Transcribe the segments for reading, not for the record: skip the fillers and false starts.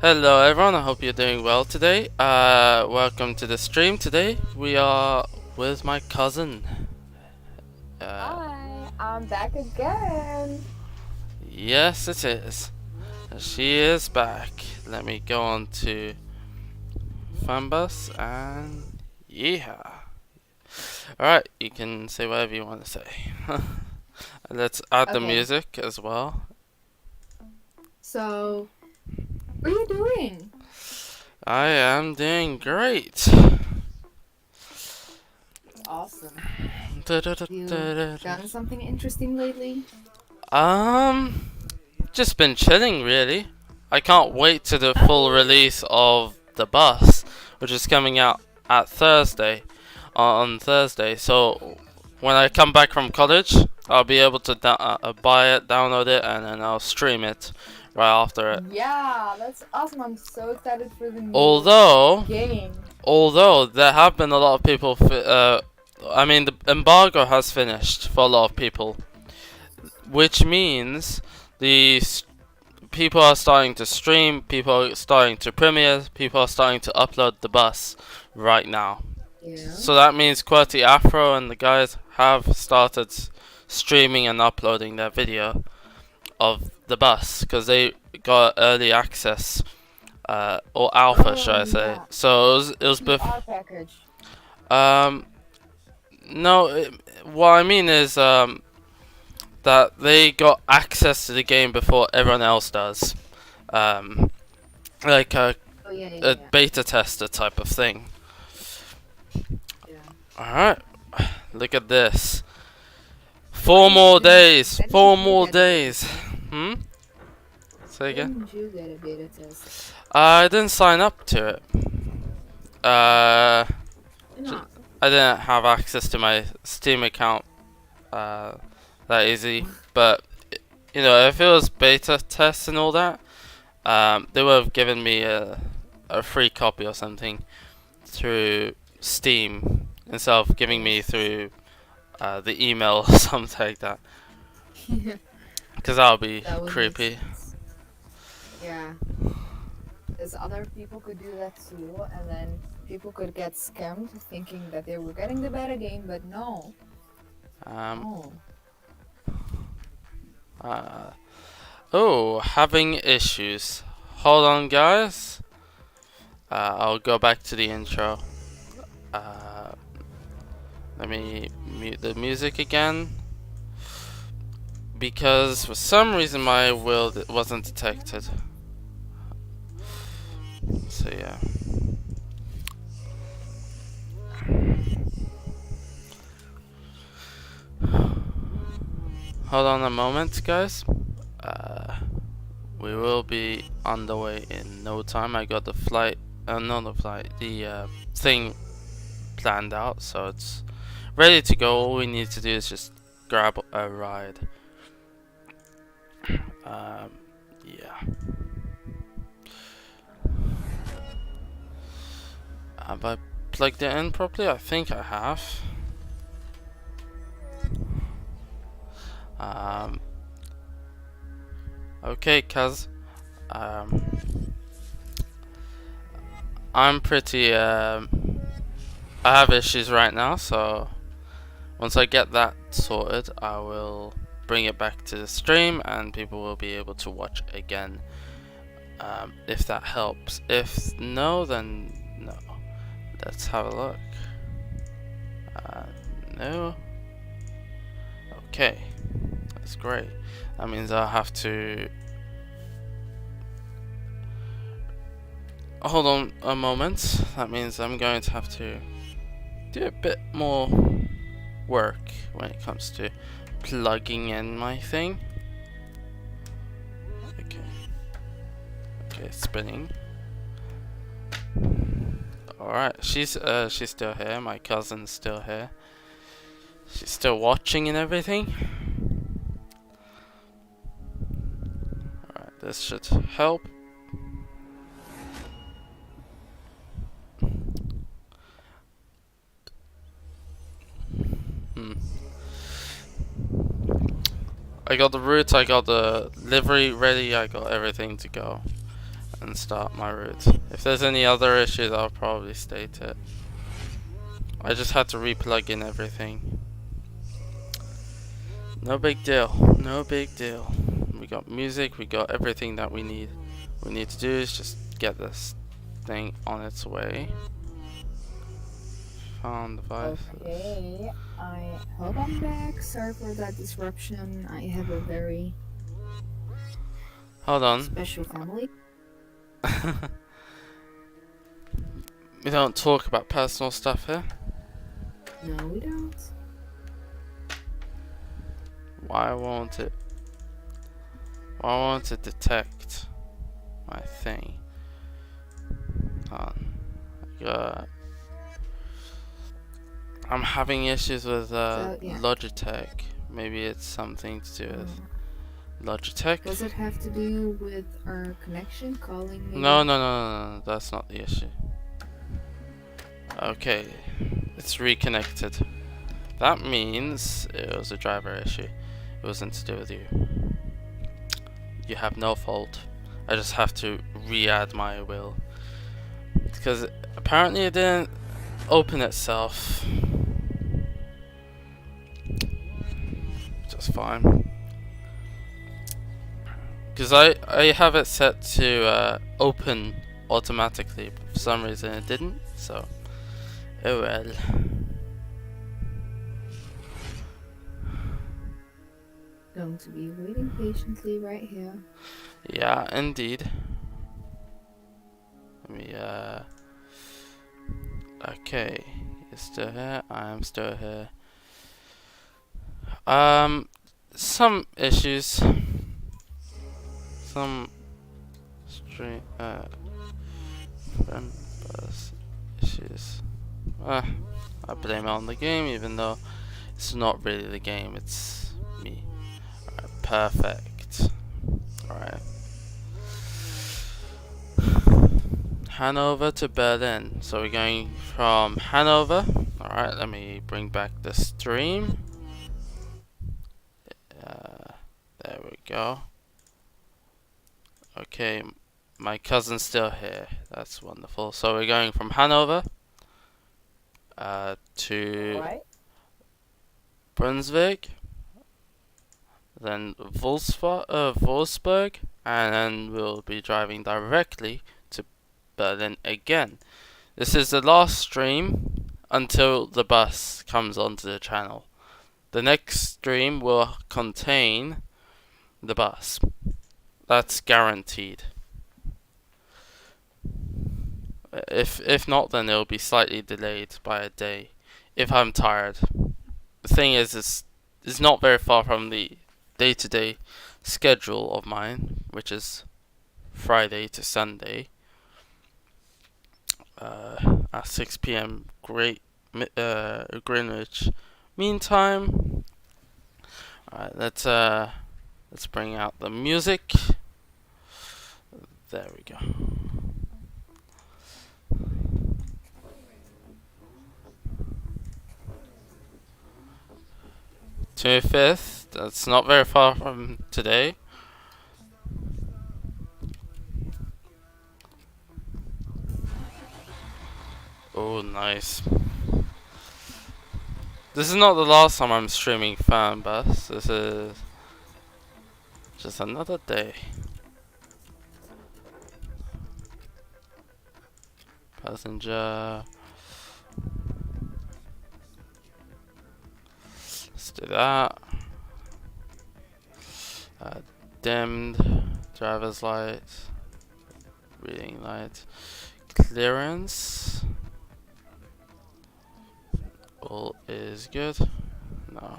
Hello everyone, I hope you're doing well today. Welcome to the stream today. We are with my cousin. Hi, I'm back again. Yes it is. She is back. Let me go on to Fernbus and yeah. Alright, you can say whatever you want to say. Let's add the Okay, music as well. so what are you doing? I am doing great. Awesome. Da, da, da, You da, da, da. done something interesting lately? Um, just been chilling really. I can't wait to the full release of The Bus, which is coming out at Thursday, on Thursday. So when I come back from college, I'll be able to buy it, download it, and then I'll stream it right after it. Yeah, that's awesome. I'm so excited for the new Although, game. although there have been a lot of people, I mean the embargo has finished for a lot of people, which means the people are starting to stream, people are starting to premiere, people are starting to upload The Bus right now. Yeah. So that means Qwerty Afro and the guys have started streaming and uploading their video of The Bus because they got early access, or alpha, should Oh I say? yeah, So it was PR package. um no, what I mean is that they got access to the game before everyone else does. Um, like Oh yeah, yeah, a yeah. beta tester type of thing. Yeah. Alright, look at this. Why Four more days! why Four didn't you more get a beta days! test? Hmm? Say Why again? didn't you get a beta test? I didn't sign up to it. Uh, Why not? I didn't have access to my Steam account that easy. But, you know, if it was beta tests and all that, they would have given me a free copy or something through Steam instead of giving me through the email or something like that. Yeah, Because that would be that would make creepy. sense. Yeah. Because other people could do that too, and then people could get scammed thinking that they were getting the better game, but no. Um, Oh. uh, oh, having issues. Hold on, guys. I'll go back to the intro. Uh, let me mute the music again. Because for some reason my will wasn't detected. So yeah. Hold on a moment, guys. We will be on the way in no time. I got the flight, not the flight, the thing planned out, so it's ready to go. All we need to do is just grab a ride. Yeah. Have I plugged it in properly? I think I have. Um, okay, cuz. I'm pretty. I have issues right now, so once I get that sorted, I will bring it back to the stream and people will be able to watch again. If that helps. If no, then no. Let's have a look. No. Okay. That's great. That means I'll have to hold on a moment. That means I'm going to have to do a bit more work when it comes to plugging in my thing. Okay. Okay, spinning. Alright, she's still here, my cousin's still here. She's still watching and everything. Alright, this should help. I got the route, I got the livery ready, I got everything to go. and start my route. If there's any other issues, I'll probably state it. I just had to re-plug in everything. No big deal. No big deal. We got music. We got everything that we need. What we need to do is just get this thing on its way. Found devices. Okay, I hope I'm back. Sorry for that disruption. I have a very Hold on. special family. We don't talk about personal stuff here. No, we don't. Why won't it? Why won't it detect my thing? I'm having issues with Yeah. Logitech. Maybe it's something to do with Logitech. Does it have to do with our connection calling? Maybe? No, that's not the issue. Okay, it's reconnected. That means it was a driver issue. It wasn't to do with you. You have no fault. I just have to re-add my will. Because apparently it didn't open itself. Just fine. Because I have it set to open automatically, but for some reason it didn't, so oh well. Going to be waiting patiently right here. Yeah, indeed. Let me okay, you're still here, I am still here. Some issues. Some Fernbus issues. I blame it on the game, even though it's not really the game, it's me. Alright, perfect. Alright. Hanover to Berlin. So we're going from Hanover. Alright, let me bring back the stream. There we go. Okay, my cousin's still here. That's wonderful. So we're going from Hanover to Brunswick, then Wolfsburg, and then we'll be driving directly to Berlin again. This is the last stream until the bus comes onto the channel. The next stream will contain the bus. That's guaranteed. If not, then it'll be slightly delayed by a day if I'm tired. The thing is, it's not very far from the day-to-day schedule of mine, which is Friday to Sunday at 6 p.m. Greenwich Mean Time. Alright, let's bring out the music. There we go. '25th. That's not very far from today. Oh, nice. This is not the last time I'm streaming Fernbus. This is just another day. Passenger. Let's do that. Dimmed. Driver's light. Reading light. Clearance. All is good. No.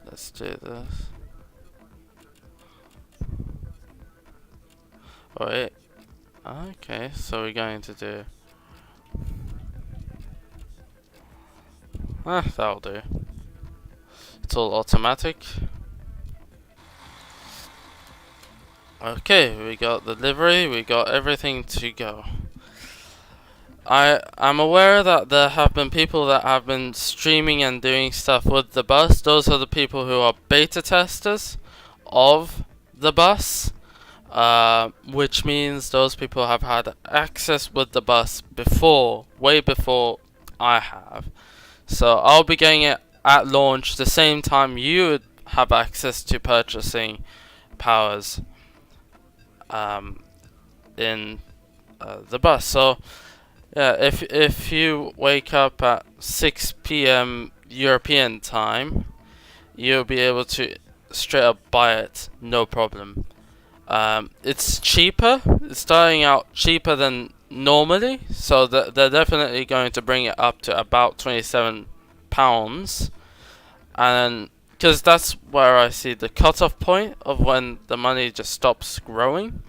Let's do this. Oh wait. Okay, so we're going to do. That'll do. It's all automatic. Okay, we got the livery, we got everything to go. I'm aware that there have been people that have been streaming and doing stuff with the bus. Those are the people who are beta testers of the bus, which means those people have had access with the bus before, way before I have. So I'll be getting it at launch the same time you would have access to purchasing powers in the bus. So yeah, if you wake up at 6 p.m. European time, you'll be able to straight up buy it, no problem. It's cheaper. It's starting out cheaper than normally, so they're definitely going to bring it up to about £27, and because that's where I see the cutoff point of when the money just stops growing,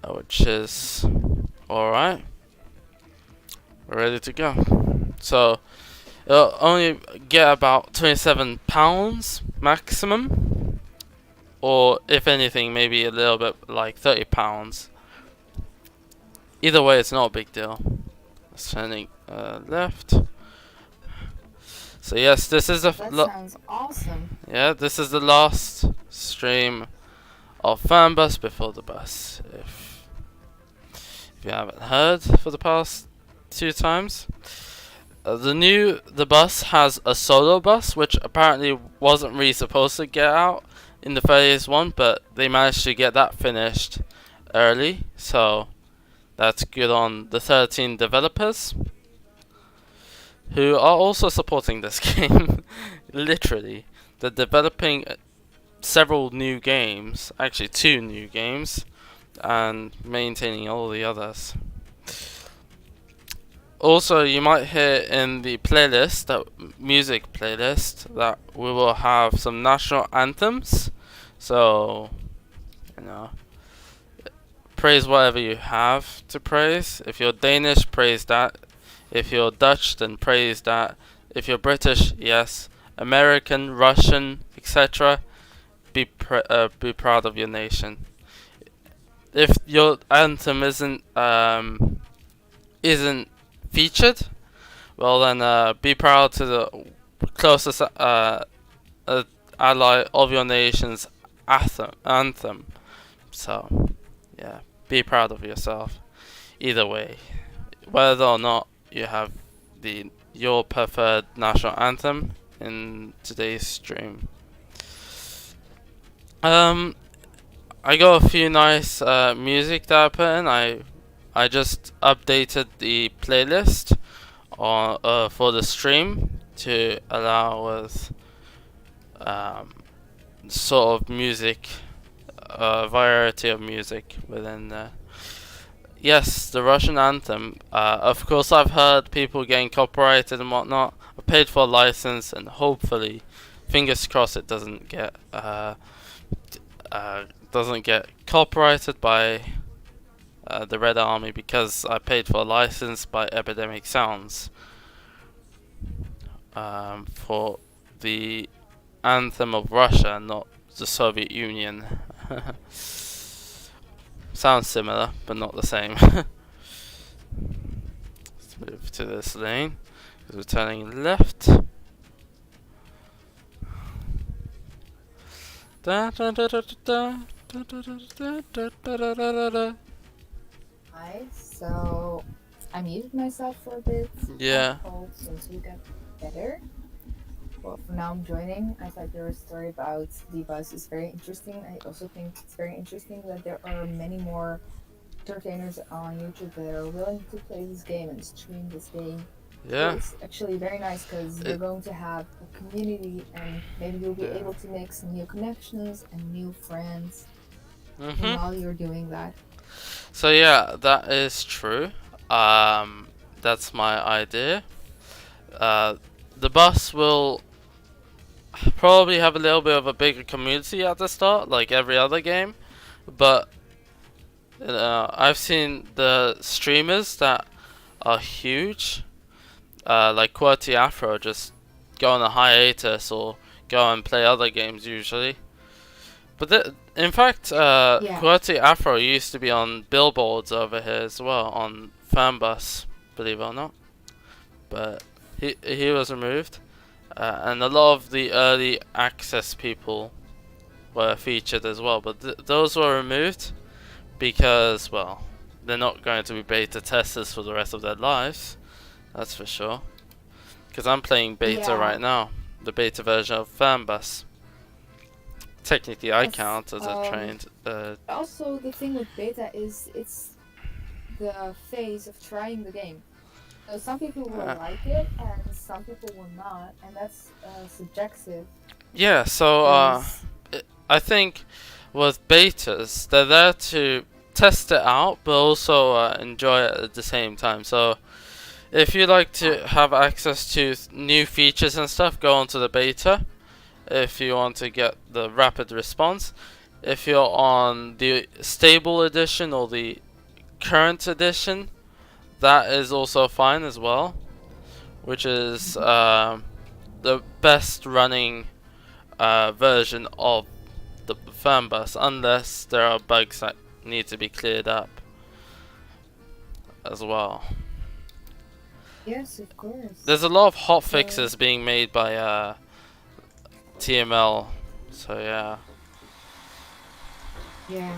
which is alright. We're ready to go. So it'll only get about £27 maximum, or if anything, maybe a little bit like £30. Either way, it's not a big deal. It's turning left. So yes, this is That sounds awesome. yeah, this is the last stream of Fernbus before the bus. If you haven't heard for the past 2 times, the bus has a solo bus, which apparently wasn't really supposed to get out in the phase 1, but they managed to get that finished early, so that's good on the 13 developers who are also supporting this game. Literally, they're developing several new games, actually 2 new games, and maintaining all the others. Also, you might hear in the playlist, that music playlist, that we will have some national anthems. So, praise whatever you have to praise. If you're Danish, praise that. If you're Dutch, then praise that. If you're British, yes. American, Russian, etc. Be proud of your nation. If your anthem isn't featured, well then be proud to the closest ally of your nation's anthem. So yeah, be proud of yourself. Either way, whether or not you have your preferred national anthem in today's stream. I got a few nice music that I put in. I just updated the playlist for the stream to allow with sort of music, variety of music within there. Yes, the Russian anthem. Of course, I've heard people getting copyrighted and whatnot. I paid for a license, and hopefully, fingers crossed, it doesn't get copyrighted by the Red Army, because I paid for a license by Epidemic Sounds for the anthem of Russia, not the Soviet Union. Sounds similar, but not the same. Let's move to this lane, because we're turning left. Hi, so I muted myself for a bit. Yeah. I hope since we got better. Well, for now I'm joining. I thought your story about the bus is very interesting. I also think it's very interesting that there are many more entertainers on YouTube that are willing to play this game and stream this game. Yeah. So it's actually very nice because you're going to have a community, and maybe you'll be able to make some new connections and new friends while you're doing that. So yeah, that is true. That's my idea. The bus will probably have a little bit of a bigger community at the start, like every other game, but I've seen the streamers that are huge, like QWERTY Afro, just go on a hiatus or go and play other games usually. But in fact, QWERTY Afro used to be on billboards over here as well, on Fernbus, believe it or not. But he was removed, and a lot of the early access people were featured as well, but those were removed because, well, they're not going to be beta testers for the rest of their lives. That's for sure. Because I'm playing beta right now, the beta version of Fernbus. Technically, I count as a trained. Also, the thing with beta is it's the phase of trying the game. So some people will like it, and some people will not, and that's subjective. Yeah, so I think with betas, they're there to test it out, but also enjoy it at the same time. So if you like to have access to new features and stuff, go onto the beta. If you want to get the rapid response, if you're on the stable edition or the current edition, that is also fine as well, which is the best running version of the Fernbus, unless there are bugs that need to be cleared up as well. Yes, of course. There's a lot of hot fixes being made by TML, so yeah. Yeah.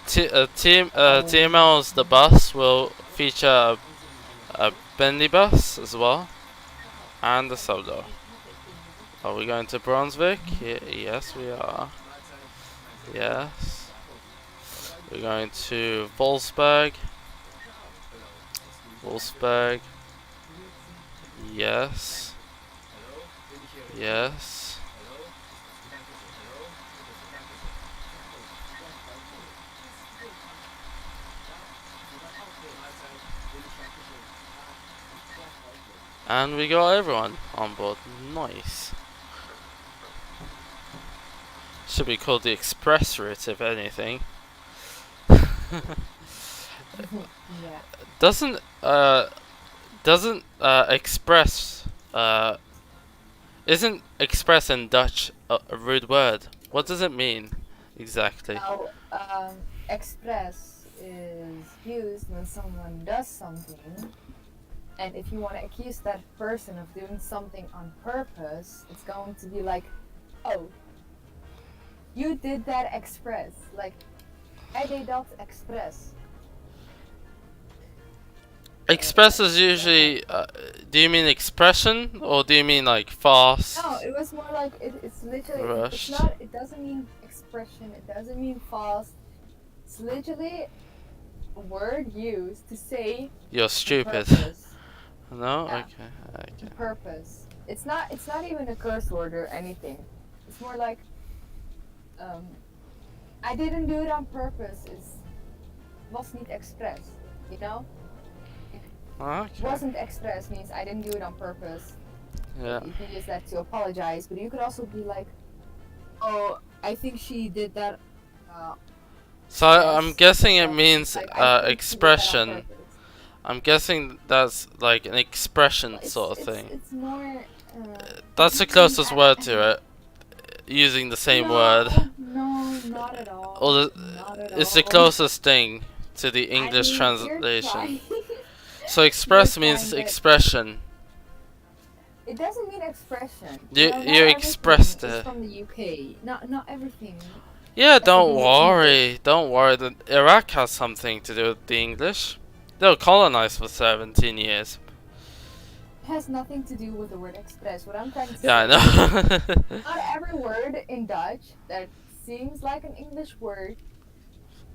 TML's The Bus will feature a bendy bus as well, and a solo. Are we going to Brunswick? Yes, we are. Yes. We're going to Wolfsburg. Wolfsburg. Yes. Yes. And we got everyone on board. Nice. Should be called the express route, if anything. Yeah. Doesn't express isn't express in Dutch a rude word? What does it mean exactly? Now, express is used when someone does something, and if you want to accuse that person of doing something on purpose, it's going to be like, oh, you did that express. Like, hij deed dat expres. Express is usually. Do you mean expression or do you mean like fast? No, it was more like it's literally. Rushed. It's not. It doesn't mean expression. It doesn't mean fast. It's literally a word used to say You're stupid. purpose. No. Yeah. Okay. Purpose. It's not even a curse word or anything. It's more like I didn't do it on purpose. It's was niet expres, you know? Okay. Wasn't express means I didn't do it on purpose. Yeah. You can use that to apologize, but you could also be like, oh, I think she did that. So I'm guessing it means like, I think she did that on expression. purpose. I'm guessing that's like an expression Well, sort of thing. It's more. That's the closest word to it. Using the same word. No, not at all. Or Not at it's the all. closest thing to the English You're translation. trying. So express You're means trying, but- expression. It doesn't mean expression. You- Not you everything expressed is it. from the UK. Not everything. Yeah, don't Everything is worry. Don't worry. That Iraq has something to do with the English. They were colonized for 17 years. It has nothing to do with the word express. What I'm trying to say. Yeah, I know. Not every word in Dutch that seems like an English word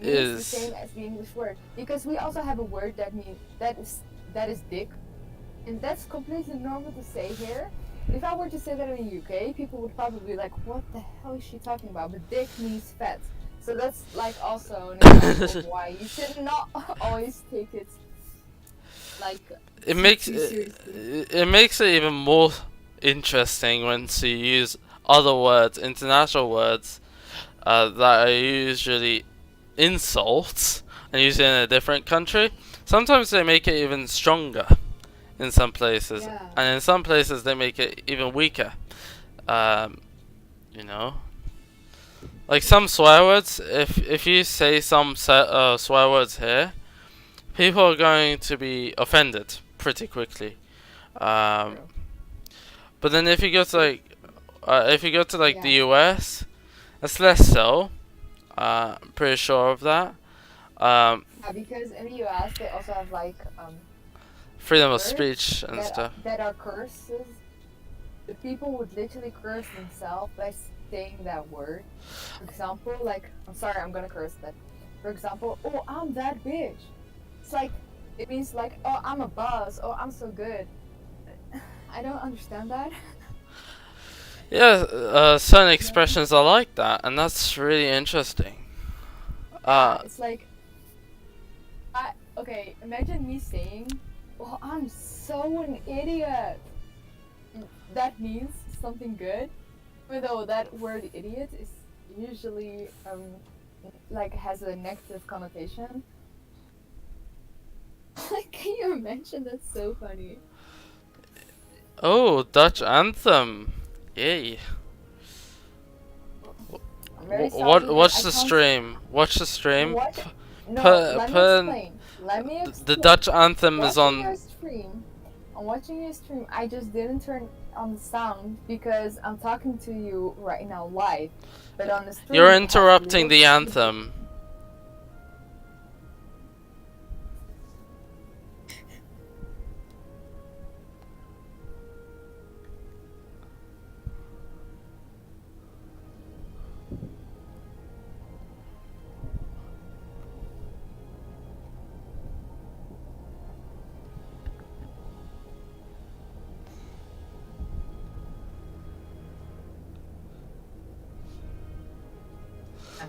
means the Is- same as the English word. Because we also have a word that is dick, and that's completely normal to say here. If I were to say that in the UK, people would probably be like, "What the hell is she talking about?" But dick means fat, so that's like also an example of why you should not always take it like. It makes too seriously. it makes it even more interesting when you use other words, international words, that are usually insults, and used in a different country. Sometimes they make it even stronger in some places, Yeah. and in some places they make it even weaker. You know, like some swear words. If you say some swear words here, people are going to be offended pretty quickly. But then if you go to like the Yeah. US, It's less so. I'm pretty sure of that. Yeah, because in the US they also have like Freedom of words speech and stuff. that are curses. The people would literally curse themselves by saying that word. For example, like, I'm sorry, I'm gonna curse, but for example, oh, I'm that bitch. It's like, it means like, oh, I'm a boss, oh, I'm so good. I don't understand that. Yeah, certain expressions are like that, and that's really interesting. It's like, okay, imagine me saying, oh, I'm so an idiot. That means something good, even though that word idiot is usually like has a negative connotation. Can you imagine? That's so funny. Oh, Dutch anthem. Yay. I'm very sorry, but Watch I the can't stream. Watch the stream. watch. No, let me Put explain. Let me the explain. Dutch anthem is Watching your on. stream, I'm watching your stream. I just didn't turn on the sound because I'm talking to you right now live. But on the stream, You're it has a interrupting little the anthem.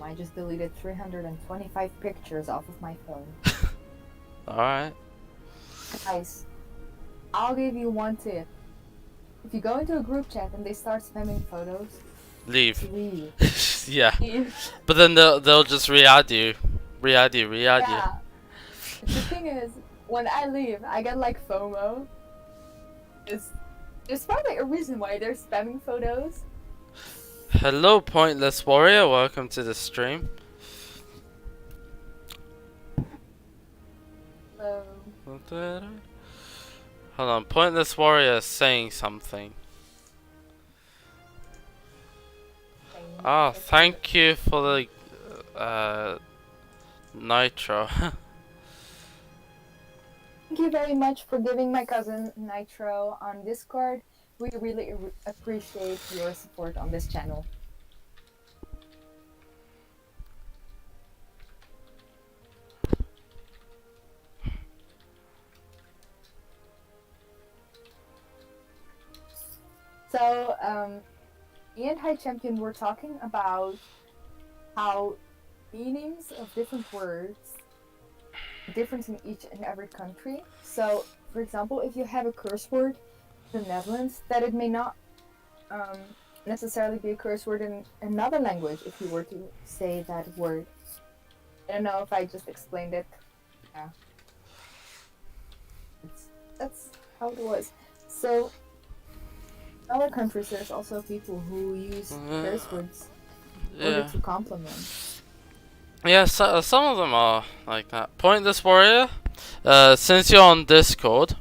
I just deleted 325 pictures off of my phone. Alright. Guys, I'll give you one tip. If you go into a group chat and they start spamming photos, Leave. leave. Yeah. Leave. But then they'll just re-add you. Re-add you. Yeah. The thing is, when I leave, I get like FOMO. There's probably a reason why they're spamming photos. Hello, Pointless Warrior. Welcome to the stream. Hold on, Pointless Warrior is saying something. Ah, thank you for the nitro. Thank you very much for giving my cousin Nitro on Discord. We really appreciate your support on this channel. So, me and High Champion were talking about how meanings of different words different in each and every country. So, for example, if you have a curse word in the Netherlands, that it may not necessarily be a curse word in another language if you were to say that word. I don't know if I just explained it. Yeah. That's how it was. So, in other countries, there's also people who use curse words in order to compliment. Yeah, so, some of them are like that. Pointless Warrior, since you're on Discord,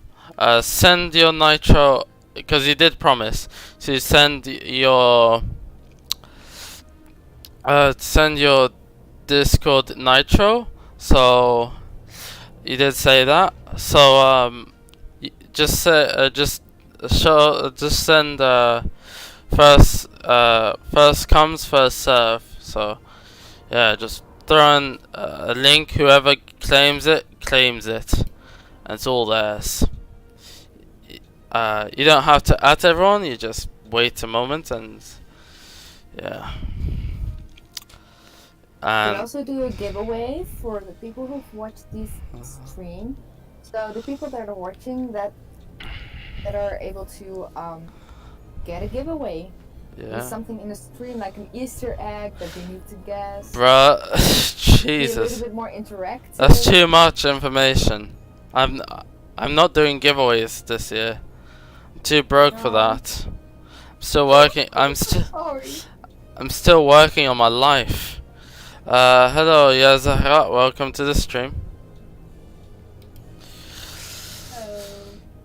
send your Nitro, because you did promise to send your Discord Nitro. So you did say that. So just send first comes first serve. So yeah, just throw in a link. Whoever claims it, and it's all theirs. You don't have to add everyone. You just wait a moment and yeah. And we also do a giveaway for the people who've watched this stream. So the people that are watching that are able to get a giveaway. yeah. Something in the stream like an Easter egg that they need to guess. Bruh, Jesus. Be a little bit more interactive. That's too much information. I'm not doing giveaways this year. I'm too broke for that. I'm still working. I'm still working on my life. Hello, Yazahra. Welcome to the stream.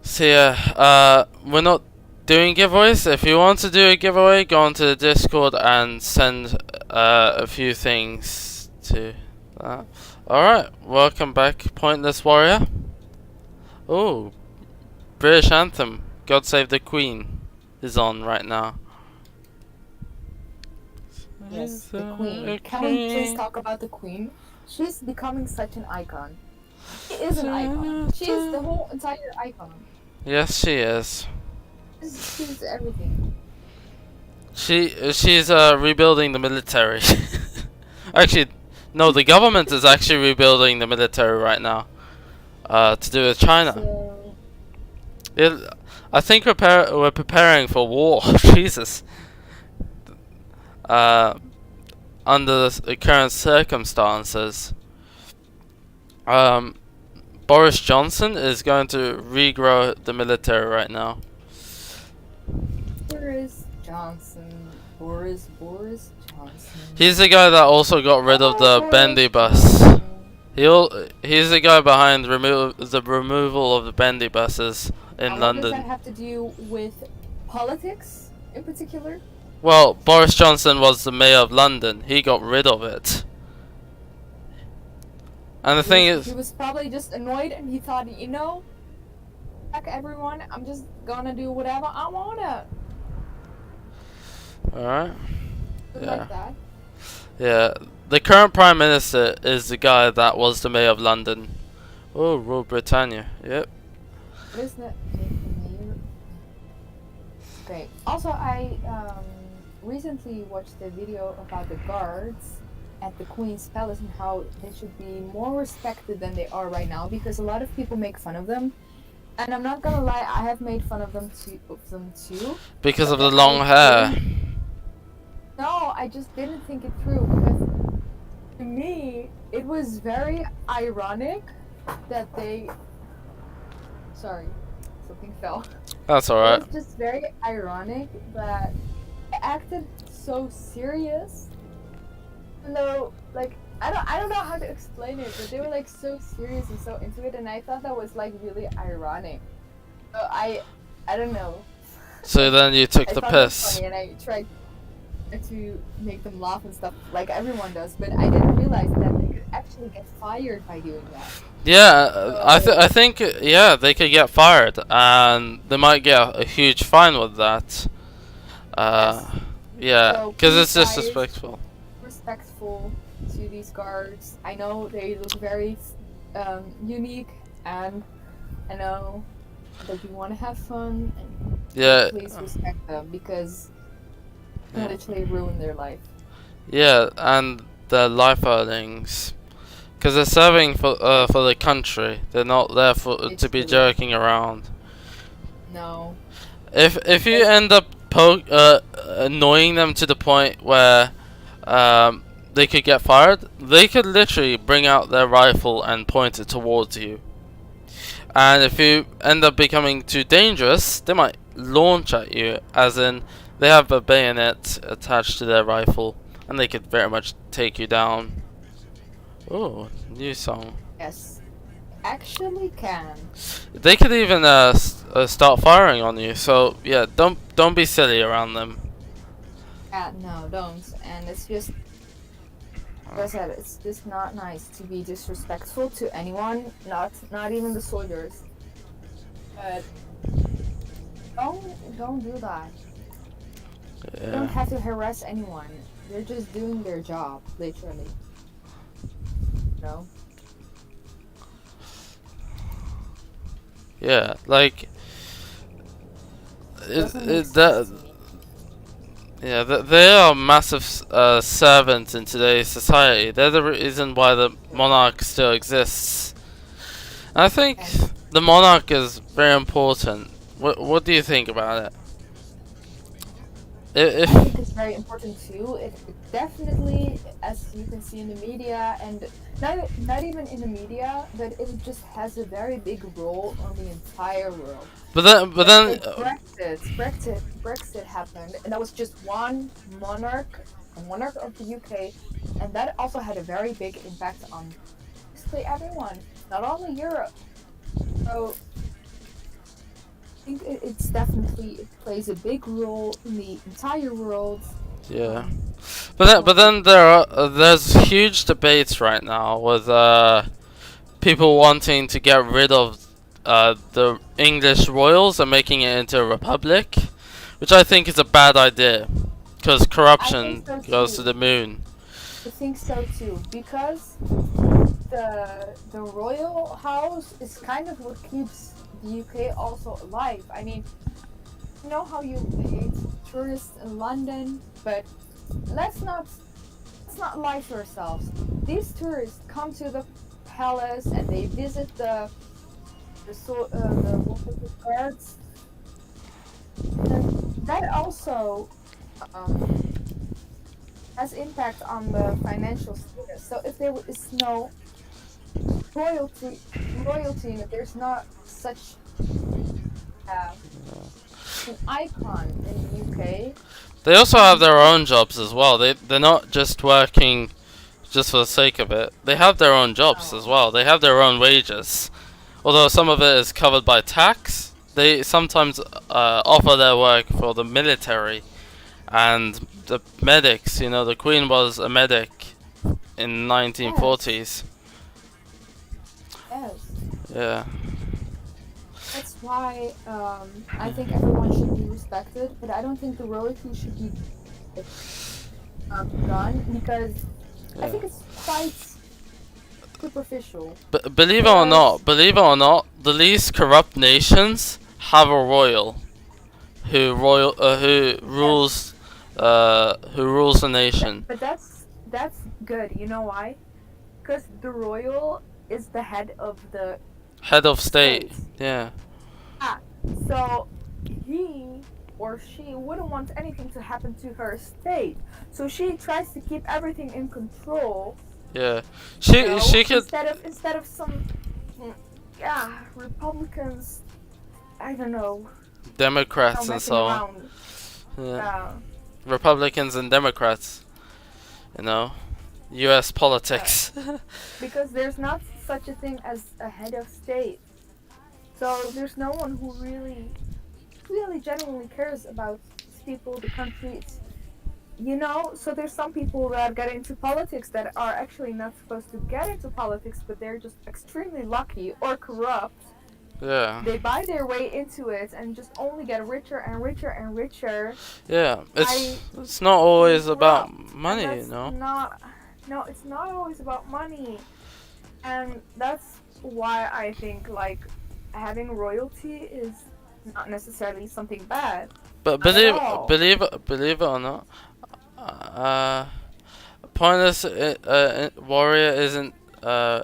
So yeah, we're not doing giveaways. If you want to do a giveaway, go onto the Discord and send a few things to that. Alright, welcome back, Pointless Warrior. Oh, British anthem, God Save the Queen, is on right now. Yes, the Queen. Can we please talk about the Queen? She's becoming such an icon. She is an icon. She is the whole entire icon. Yes, she is. She's everything. She's rebuilding the military. Actually, no, the government is actually rebuilding the military right now. To do with China. So, I think we're preparing for war. Jesus. Under the current circumstances, Boris Johnson is going to regrow the military right now. Boris Johnson. He's the guy that also got rid of the bendy bus. He's the guy behind the removal of the bendy buses in London. What does that have to do with politics in particular? Well, Boris Johnson was the mayor of London. He got rid of it. And the thing is, he was probably just annoyed, and he thought, you know, fuck everyone, I'm just gonna do whatever I wanna. alright. Yeah. Like that. Yeah. The current Prime Minister is the guy that was the mayor of London. Oh, Rule Britannia. Yep. What is the mayor? Okay. Also, I recently watched a video about the guards at the Queen's Palace and how they should be more respected than they are right now, because a lot of people make fun of them. And I'm not gonna lie, I have made fun of them too. Because of the long hair. No, I just didn't think it through, because to me, it was very ironic that they... Sorry, something fell. That's alright. It was just very ironic that they acted so serious. No, like, I don't know how to explain it, but they were like so serious and so into it, and I thought that was like really ironic. So I don't know. So then you took the thought it was piss. funny, and I tried to make them laugh and stuff like everyone does, but I didn't realize that they could actually get fired by doing that. Yeah, So, I think yeah, they could get fired, and they might get a huge fine with that. Yes. Yeah, So because it's please, guys, disrespectful. respectful to these guards. I know they look very unique, and I know that you want to have fun. And Yeah. please respect them, because you literally ruin their life. Yeah, and their life earnings, because they're serving for the country. They're not there to be joking around. No. If you end up annoying them to the point where they could get fired, they could literally bring out their rifle and point it towards you. And if you end up becoming too dangerous, they might launch at you, as in they have a bayonet attached to their rifle, and they could very much take you down. Oh, new song. Yes. Actually can. They could even start firing on you. So yeah, don't be silly around them. Yeah, no, don't. And it's just, like I said, it's just not nice to be disrespectful to anyone, not even the soldiers. But don't do that. You don't have to harass anyone. They're just doing their job, literally. No. Yeah, like they are massive servants in today's society. They're the reason why the monarch still exists. And I think the monarch is very important. What do you think about it? I think it's very important too. It definitely, as you can see in the media, and not even in the media, but it just has a very big role on the entire world. But then Brexit happened, and that was just one monarch, a monarch of the UK, and that also had a very big impact on basically everyone, not only Europe. So think it's definitely it plays a big role in the entire world. Yeah. Um, But then there's huge debates right now with people wanting to get rid of the English royals and making it into a republic, which I think is a bad idea because I think corruption so goes to too. the moon. I think so too because the royal house is kind of what keeps the UK also alive. I mean, you know how you hate tourists in London, but let's not let's not lie to ourselves. These tourists come to the palace and they visit the what was it, guards, and that also um, has impact on the financial status. So if there is no royalty, and if there's not such uh, an icon in the UK, They also have then their own jobs as well. They're not just working just for the sake of it. They have their own jobs as no. well. They have their own wages. Although some of it is covered by tax, they sometimes offer their work for the military and the medics. You know, the Queen was a medic in Yes, 1940s. yes. Yeah, That's why I think everyone should be respected, but I don't think the royalty should be gone because I yeah. think it's quite superficial. Because Believe it or not, the least corrupt nations have a royal yes, who rules the nation. but that's good. You know why? Because the royal is the head of the Head of state. state. Yeah, Ah, so he or she wouldn't want anything to happen to her state. So she tries to keep everything in control, yeah. you She know, could instead of some mm, yeah, Republicans, I don't know, Democrats and messing so on. around. Yeah, Uh, Republicans and Democrats. You know, U.S. uh, politics. because there's not such a thing as a head of state. So there's no one who really genuinely cares about these people, the country. You know, so there's some people that get into politics that are actually not supposed to get into politics, but they're just extremely lucky or corrupt. Yeah, They buy their way into it and just only get richer and richer and richer yeah. by It's not being always about corrupt. And money, you that's know. not, no, it's not always about money. And that's why I think like having royalty is not necessarily something bad. But Not at all. believe it or not, uh, pointless warrior isn't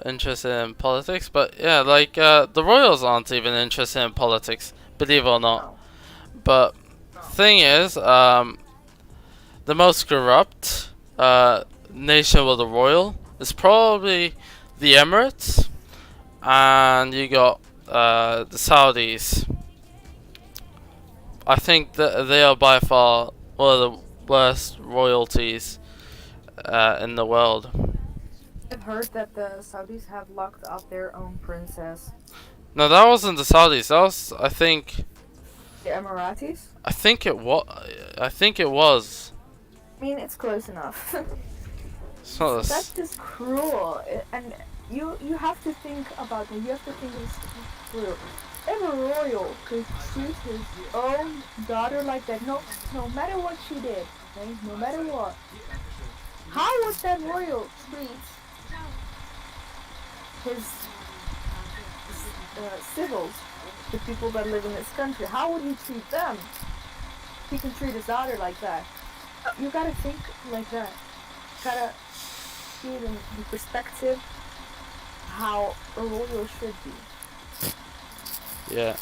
interested in politics. But yeah, like the royals aren't even interested in politics. Believe it or not. No, But no. thing is, the most corrupt nation with a royal is probably the Emirates, and you got the Saudis. I think that they are by far one of the worst royalties in the world. I've heard that the Saudis have locked up their own princess. No, that wasn't the Saudis. That was, The Emiratis? I think it was, I think it was. I mean, it's close enough. It's not That's this. just cruel. And you have to think about it. You have to think this through. If a royal could treat his own daughter like that, no matter what she did, okay, no matter what, how would that royal treat his, civils, the people that live in his country? How would he treat them? He can treat his daughter like that. You gotta think like that. You gotta see it in the perspective how a royal should be. Yeah,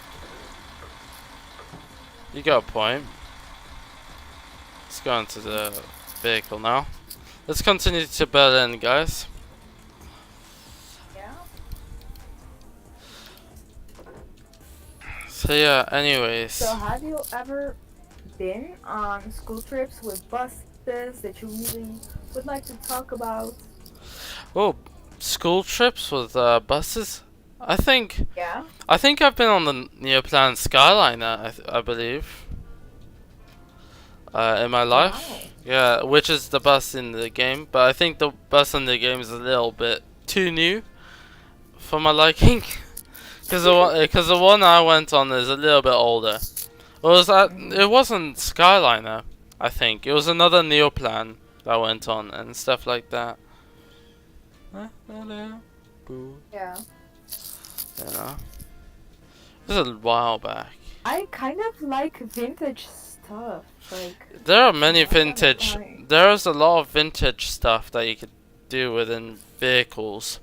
you got a point. Let's go into the vehicle now. Let's continue to Berlin, guys. Yeah. So yeah, So anyways. have you ever been on school trips with buses that you really would like to talk about? Oh, school trips with buses? I think Yeah. I think I've been on the Neoplan Skyliner. I believe. In my life. Wow. Yeah, which is the bus in the game, but I think the bus in the game is a little bit too new for my liking. Because the one I went on is a little bit older. It wasn't Skyliner, I think. It was another Neoplan that I went on and stuff like that. Yeah. Yeah. This is a while back. I kind of like vintage stuff. Like, There are many I don't know vintage. why. There's a lot of vintage stuff that you could do within vehicles.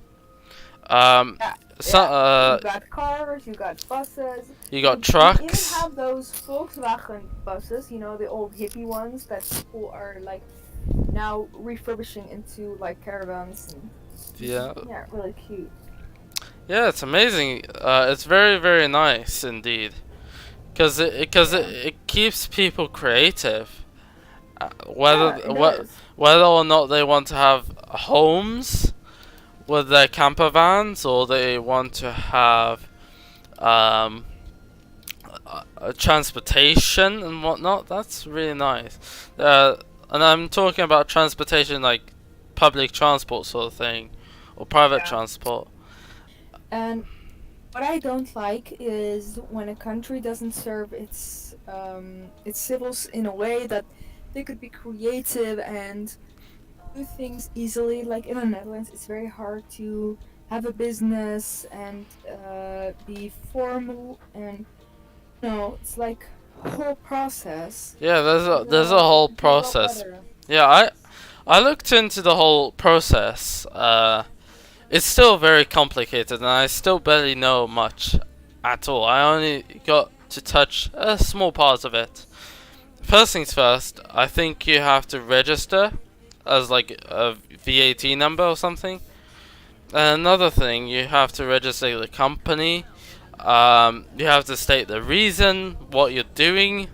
Um, Yeah. so, Yeah. You got cars, you got buses. you got You even trucks. have those Volkswagen buses, you know, the old hippie ones that people are like now refurbishing into like caravans and Yeah. yeah, really cute. Yeah, it's amazing. It's very, very nice indeed. Because it keeps people creative. Yeah, it does. Whether or not they want to have homes with their camper vans, or they want to have um, transportation and whatnot. That's really nice. And I'm talking about transportation like public transport sort of thing, or private Yeah. transport. And what I don't like is when a country doesn't serve its civils in a way that they could be creative and do things easily. Like in the Netherlands, it's very hard to have a business and be formal, and it's like a whole process. Yeah, I don't there's a know, it whole could be a lot process. better. Yeah, I looked into the whole process. It's still very complicated, and I still barely know much at all. I only got to touch a small part of it. First things first, I think you have to register as like a VAT number or something. And another thing, you have to register the company. You have to state the reason, what you're doing.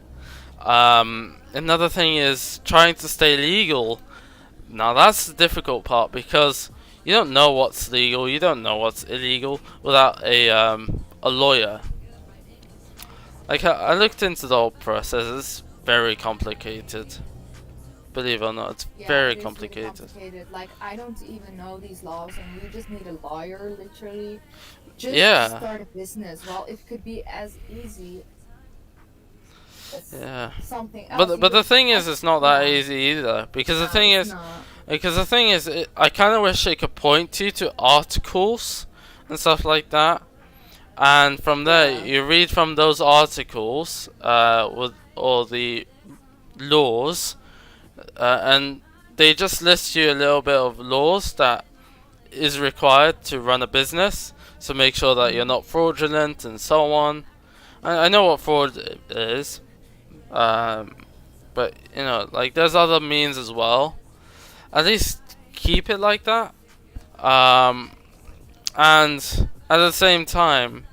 Another thing is trying to stay legal. Now that's the difficult part because you don't know what's legal, you don't know what's illegal without a lawyer. Like I looked into the whole process. It's very complicated. Believe it or not, it's Yeah, very it is really complicated. complicated. Like, I don't even know these laws, and you just need a lawyer, literally, just to Yeah, start a business. Well, it could be as easy as yeah. something else. But the thing is, As, it's not that yeah, easy either. no, it's not. I kind of wish they could point you to articles and stuff like that, and from there Yeah. you read from those articles, with all the laws, and they just list you a little bit of laws that is required to run a business. So make sure that you're not fraudulent and so on. I know what fraud is, um, but like there's other means as well. At least keep it like that. Um, and at the same time,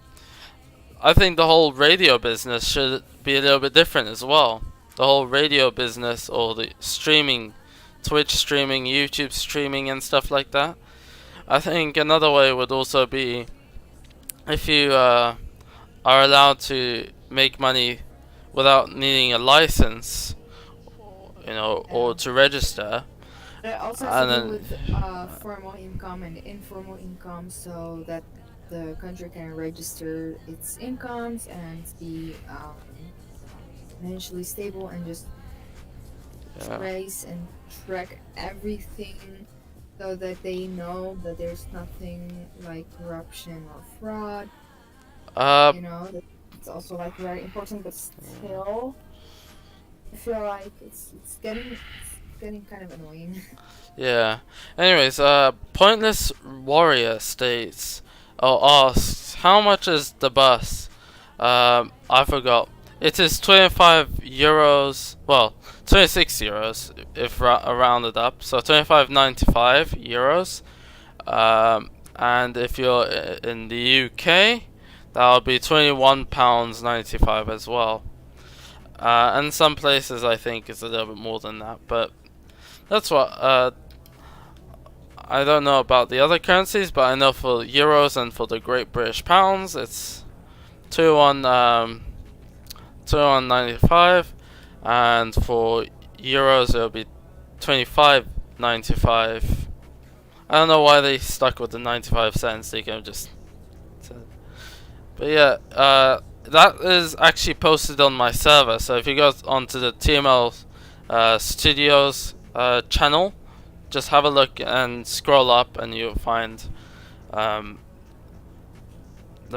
I think the whole radio business should be a little bit different as well. The whole radio business, or the streaming, Twitch streaming, YouTube streaming, and stuff like that. I think another way would also be if you are allowed to make money without needing a license, or Yeah. to register, It also has and to do then with formal income and informal income, so that the country can register its incomes and be financially stable and just yeah. trace and track everything so that they know that there's nothing like corruption or fraud. Uh, It's also like very important, but still, I feel like it's getting kind of annoying. yeah. Anyways, Pointless Warrior states, or asks, how much is the bus? I forgot. It is 25 euros. Well, 26 euros if rounded up. So 25.95 euros. And if you're in the UK, that'll be £21.95 as well. And some places I think is a little bit more than that, but that's what I don't know about the other currencies, but I know for euros and for the Great British pounds, it's 21.95, and for euros it'll be 25.95. I don't know why they stuck with the 95 cents. They can just. But yeah, that is actually posted on my server. So if you go onto the TML Studios channel, just have a look and scroll up, and you'll find the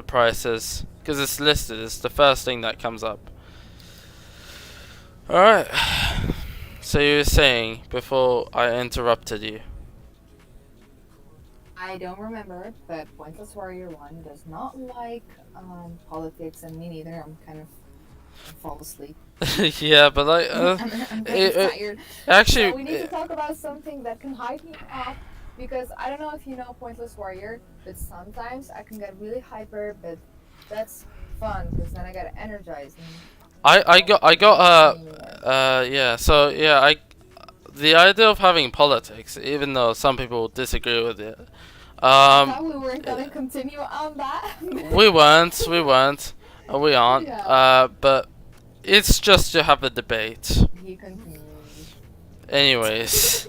prices, because it's listed. It's the first thing that comes up. Alright. So you were saying before I interrupted you. I don't remember, but Pointless Warrior 1 does not like politics, and me neither. I'm kind of fall asleep. Yeah, but like, I'm kind of tired. actually, So we need to talk about something that can hype me up, because I don't know if you know Pointless Warrior, but sometimes I can get really hyper, but that's fun because then I get energized. Yeah. So yeah, the idea of having politics, even though some people disagree with it. I thought we weren't gonna continue on that. We weren't. We aren't. Yeah. But it's just to have a debate. He continues. Anyways.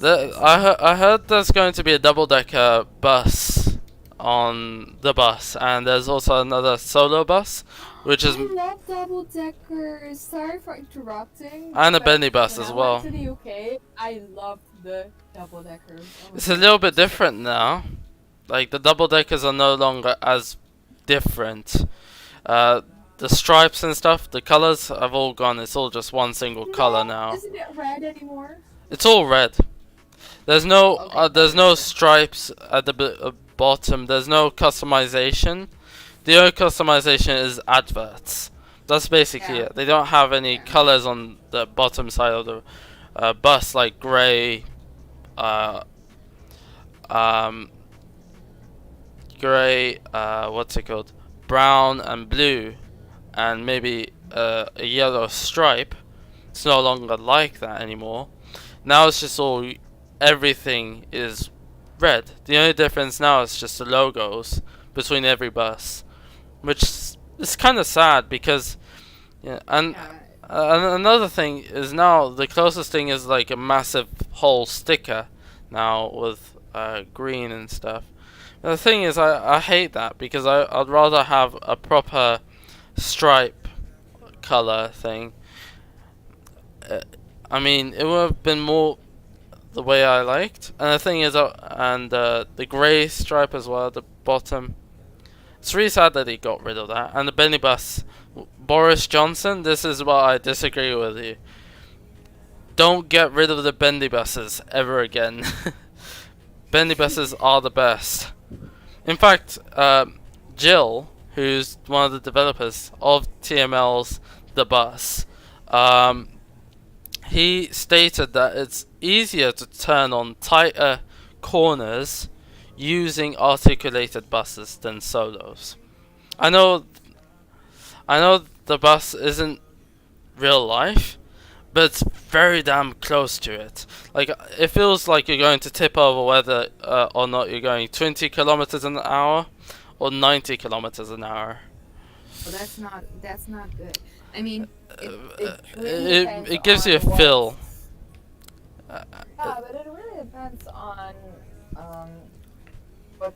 I heard there's going to be a double-decker bus on the bus, and there's also another solo bus, which is I love double deckers. Sorry for interrupting. and a but bendy bus when as I well. went to the UK, I loved the double deckers. Oh my It's a little bit different now. Like the double deckers are no longer as different. The stripes and stuff, the colors have all gone. It's all just one single color now. Isn't it red anymore? It's all red. There's no stripes at the bottom. There's no customization. The only customization is adverts. That's basically it. They don't have any colors on the bottom side of the bus, like grey, what's it called? Brown and blue, and maybe a yellow stripe. It's no longer like that anymore. Now it's just all, everything is red. The only difference now is just the logos between every bus, which is kind of sad because, yeah. And another thing is now the closest thing is like a massive whole sticker now with green and stuff. And the thing is, I hate that because I'd rather have a proper stripe color thing. I mean, it would have been more the way I liked. And the thing is, the grey stripe as well at the bottom. It's really sad that he got rid of that. And the Benny Bus, Boris Johnson, this is what I disagree with you. Don't get rid of the bendy buses ever again. Bendy buses are the best. In fact, Jill, who's one of the developers of TML's The Bus, he stated that it's easier to turn on tighter corners using articulated buses than solos. I know the bus isn't real life, but it's very damn close to it. Like, it feels like you're going to tip over whether or not you're going 20 kilometers an hour or 90 kilometers an hour. Well, that's not good. I mean, it gives you a feel. Yeah, but it really depends on what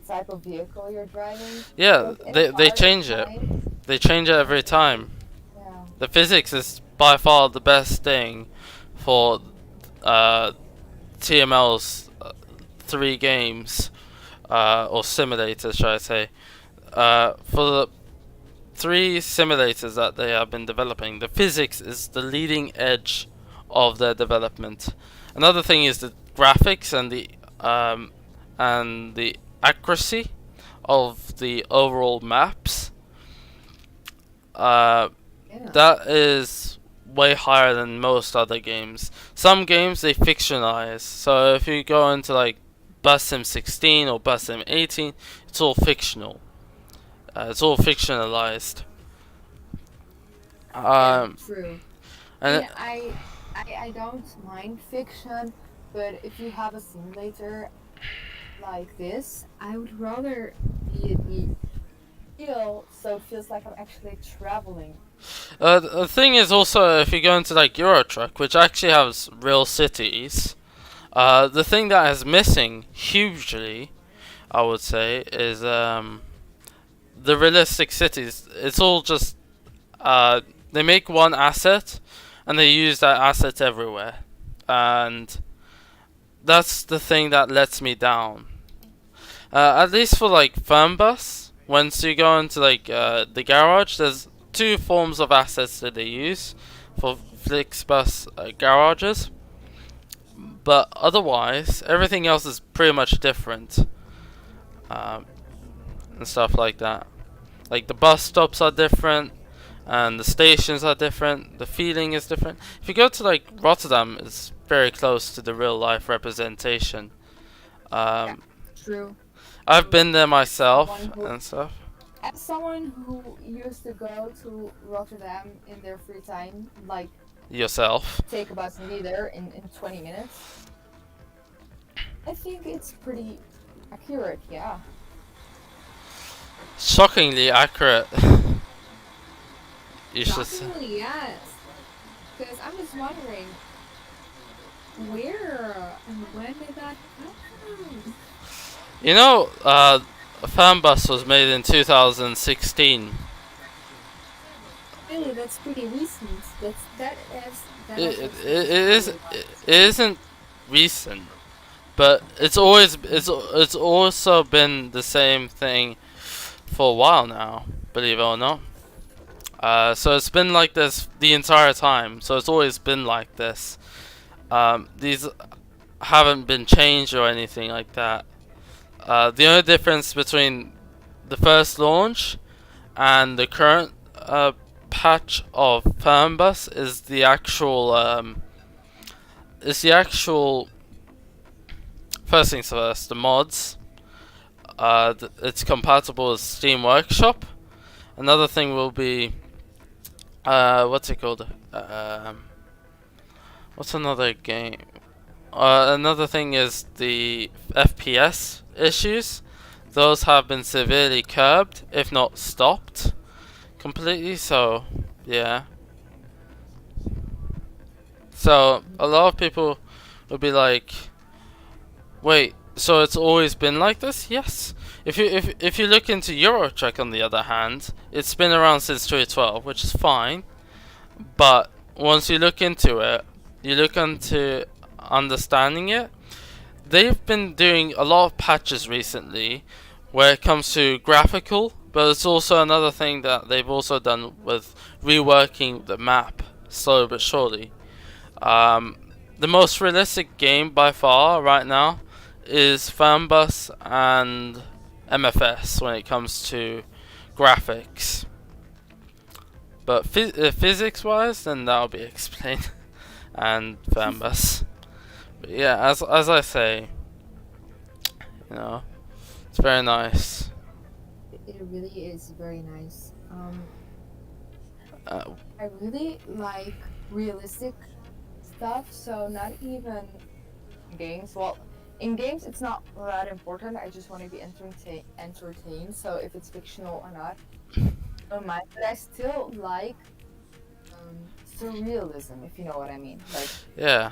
type of vehicle you're driving. Yeah, they change it. They change it every time. Yeah. The physics is by far the best thing for TML's 3 games, or simulators, should I say. For the 3 simulators that they have been developing, the physics is the leading edge of their development. Another thing is the graphics and the accuracy of the overall maps. That is way higher than most other games. Some games they fictionalize. So if you go into like Bus Sim 16 or Bus Sim 18, it's all fictional. It's all fictionalized. True. And I I don't mind fiction, but if you have a simulator like this, I would rather be feel so it feels like I'm actually traveling. The thing is also, if you go into like Euro Truck, which actually has real cities, the thing that is missing hugely, I would say, is the realistic cities. It's all just they make one asset and they use that asset everywhere, and that's the thing that lets me down. At least for like Fernbus, once you go into like the garage, there's two forms of assets that they use for Flixbus garages, but otherwise everything else is pretty much different, um, and stuff like that. Like the bus stops are different, and the stations are different. The feeling is different. If you go to like Rotterdam, it's very close to the real life representation. Yeah, Um, true. I've been there Someone myself who, and stuff. as someone who used to go to Rotterdam in their free time, like Yourself. take a bus and be there in 20 minutes, I think it's pretty accurate, yeah. Shockingly accurate. You should say. Shockingly, yes. Because I'm just wondering, where and when did that happen? You know, Fernbus was made in 2016. Really, that's pretty recent. That It, has it, actually it is started. it isn't recent, but it's also been the same thing for a while now. Believe it or not. So it's been like this the entire time. So it's always been like this. These haven't been changed or anything like that. The only difference between the first launch and the current patch of Fernbus is the actual first things first, the mods. It's compatible with Steam Workshop. Another thing will be what's it called? What's another game? Another thing is the FPS issues. Those have been severely curbed, if not stopped completely. So, yeah. So a lot of people will be like, "Wait, so it's always been like this?" Yes. If you look into Eurotrack, on the other hand, it's been around since 2012, which is fine. But once you look into it, you look into understanding it. They've been doing a lot of patches recently where it comes to graphical, but it's also another thing that they've also done with reworking the map slowly but surely. Um, the most realistic game by far right now is Fernbus and MFS when it comes to graphics. But physics wise, then that'll be explained. And Fernbus. But yeah, as I say, you know, it's very nice. It really is very nice. Uh, I really like realistic stuff, so not even games. Well, in games, it's not that important. I just want to be entertained. So if it's fictional or not, I don't mind. But I still like surrealism, if you know what I mean. Like yeah.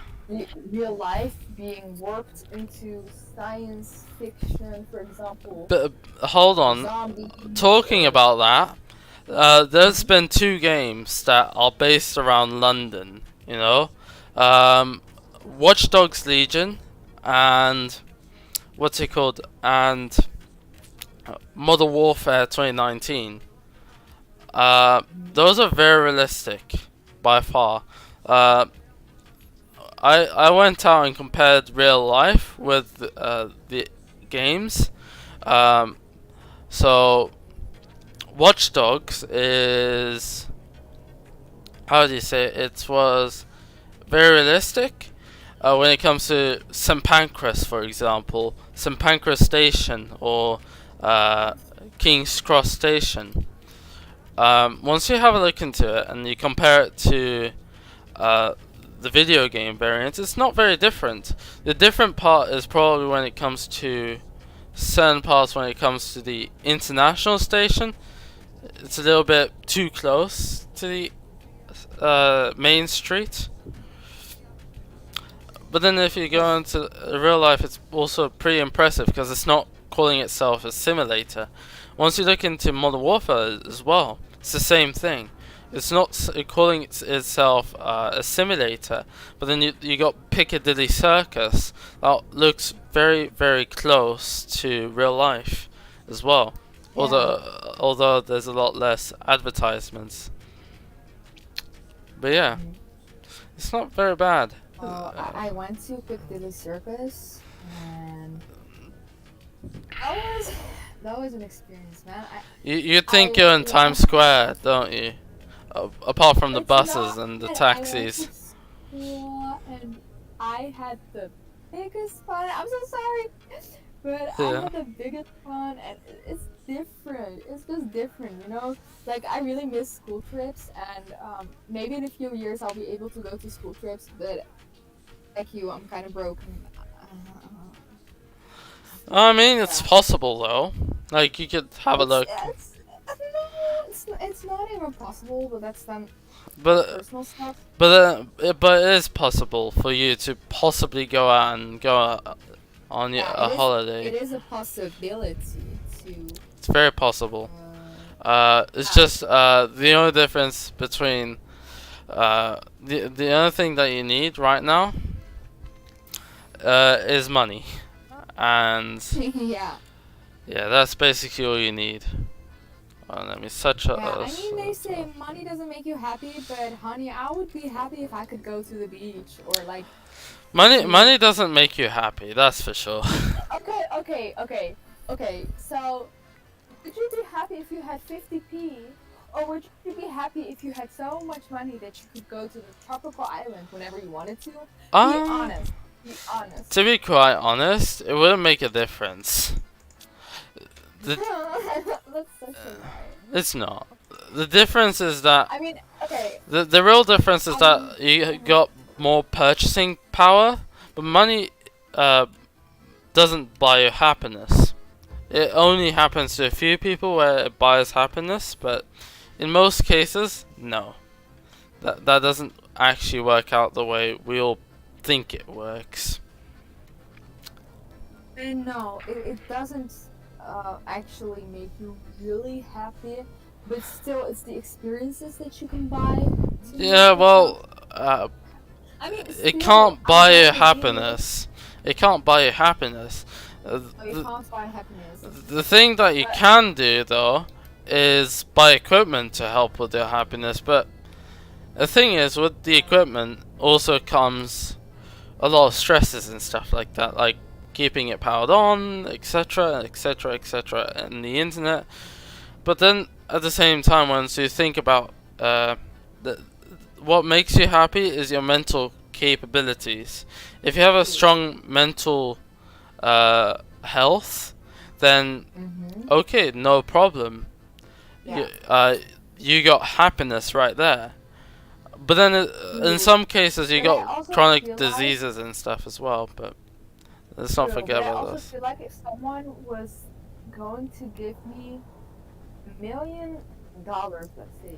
real life being warped into science fiction, for example. But hold on. Zombies. Talking about that, there's been two games that are based around London. You know, Watch Dogs Legion and what's it called? And Modern Warfare 2019. Those are very realistic by far. I went out and compared real life with the games. Um, so Watch Dogs is, how do you say it? It was very realistic when it comes to St Pancras, for example, St Pancras Station or King's Cross Station. Once you have a look into it and you compare it to the video game variant, it's not very different. The different part is probably when it comes to certain parts. When it comes to the international station, it's a little bit too close to the main street. But then if you go into real life, it's also pretty impressive because it's not calling itself a simulator. Once you look into Modern Warfare as well, it's the same thing. It's not calling itself a simulator, but then you got Piccadilly Circus that looks very, very close to real life as well. Yeah. Although there's a lot less advertisements. But yeah, it's not very bad. I went to Piccadilly Circus, and that was an experience, man. You think you're in Times Square, don't you? Apart from the buses and the taxis. And I had the biggest fun. I'm so sorry, but Yeah. I had the biggest fun, and it's different. It's just different, you know. Like, I really miss school trips, and maybe in a few years I'll be able to go to school trips. But like you, I'm kind of broken. I mean, it's possible though. Like, you could have a look. It's not even possible, but that's some But personal stuff. but it is possible for you to possibly go out and go on a holiday. It is a possibility to. It's very possible. It's just the only difference between the only thing that you need right now is money, and Yeah. yeah, that's basically all you need. Let me search Yeah, I mean, they say money doesn't make you happy, but honey, I would be happy if I could go to the beach or like. money doesn't make you happy, that's for sure. Okay. So, would you be happy if you had 50p, or would you be happy if you had so much money that you could go to the tropical island whenever you wanted to? Be honest. Be honest. To be quite honest, it wouldn't make a difference. That's such a lie. It's not. The difference is that I mean, okay. the real difference is that you got more purchasing power, but money doesn't buy you happiness. It only happens to a few people where it buys happiness, but in most cases, no. That doesn't actually work out the way we all think it works. No, it doesn't actually make you really happy, but still, it's the experiences that you can buy. Yeah, well, I mean, it can't buy you happiness. It can't buy you happiness. You can't buy happiness. The thing that you can do though is buy equipment to help with your happiness, but the thing is, with the equipment also comes a lot of stresses and stuff like that, like keeping it powered on, etc, etc, etc, and the internet. But then at the same time, once you think about what makes you happy is your mental capabilities. If you have a strong mental health, then okay, no problem. Yeah. You got happiness right there. But then in some cases you got chronic diseases and stuff as well. But let's not forget I about also this. feel like if someone was going to give me $1 million, let's say,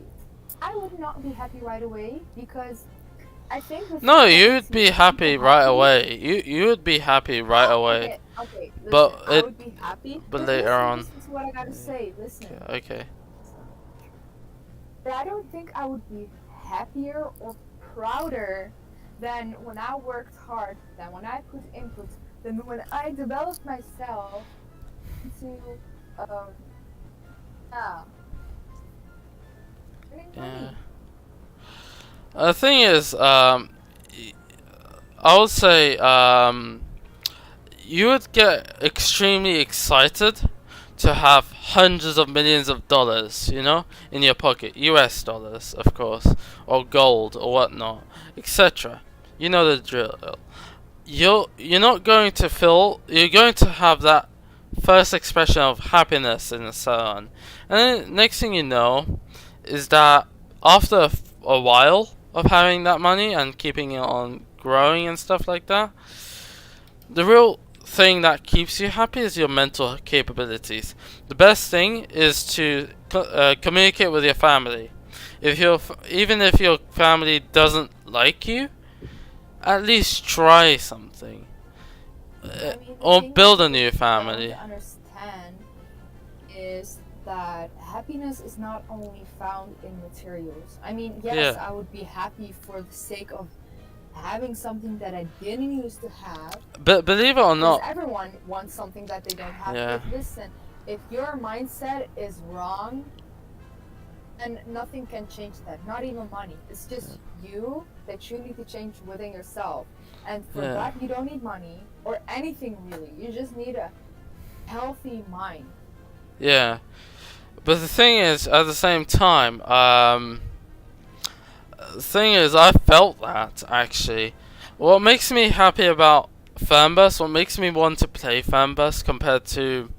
I would not be happy right away, because I think. No, you'd be happy right away. You would be happy right away. Okay. Listen, But I would be happy. but later on. Listen to what I gotta say. Listen. Okay. But I don't think I would be happier or prouder than when I worked hard, than when I put input, than when I developed myself into earning money. The thing is, I would say you would get extremely excited to have hundreds of millions of dollars, you know, in your pocket, US dollars, of course, or gold or whatnot, etc. You know the drill. You're not going to feel. You're going to have that first expression of happiness and so on, and then next thing you know is that after a while of having that money and keeping it on growing and stuff like that. The real thing that keeps you happy is your mental capabilities. The best thing is to communicate with your family. Even if your family doesn't like you, at least try something, I mean, the or thing build that a new people family. don't understand is that happiness is not only found in materials. I mean, yes, Yeah. I would be happy for the sake of having something that I didn't used to have. But believe it or Because not, everyone wants something that they don't have. yeah, But listen, if your mindset is wrong, then nothing can change that. Not even money. It's just you that you need to change within yourself. And for Yeah. that, you don't need money or anything really. You just need a healthy mind. yeah. But the thing is, at the same time, the thing is, I felt that actually. What makes me happy about Fernbus, what makes me want to play Fernbus compared to,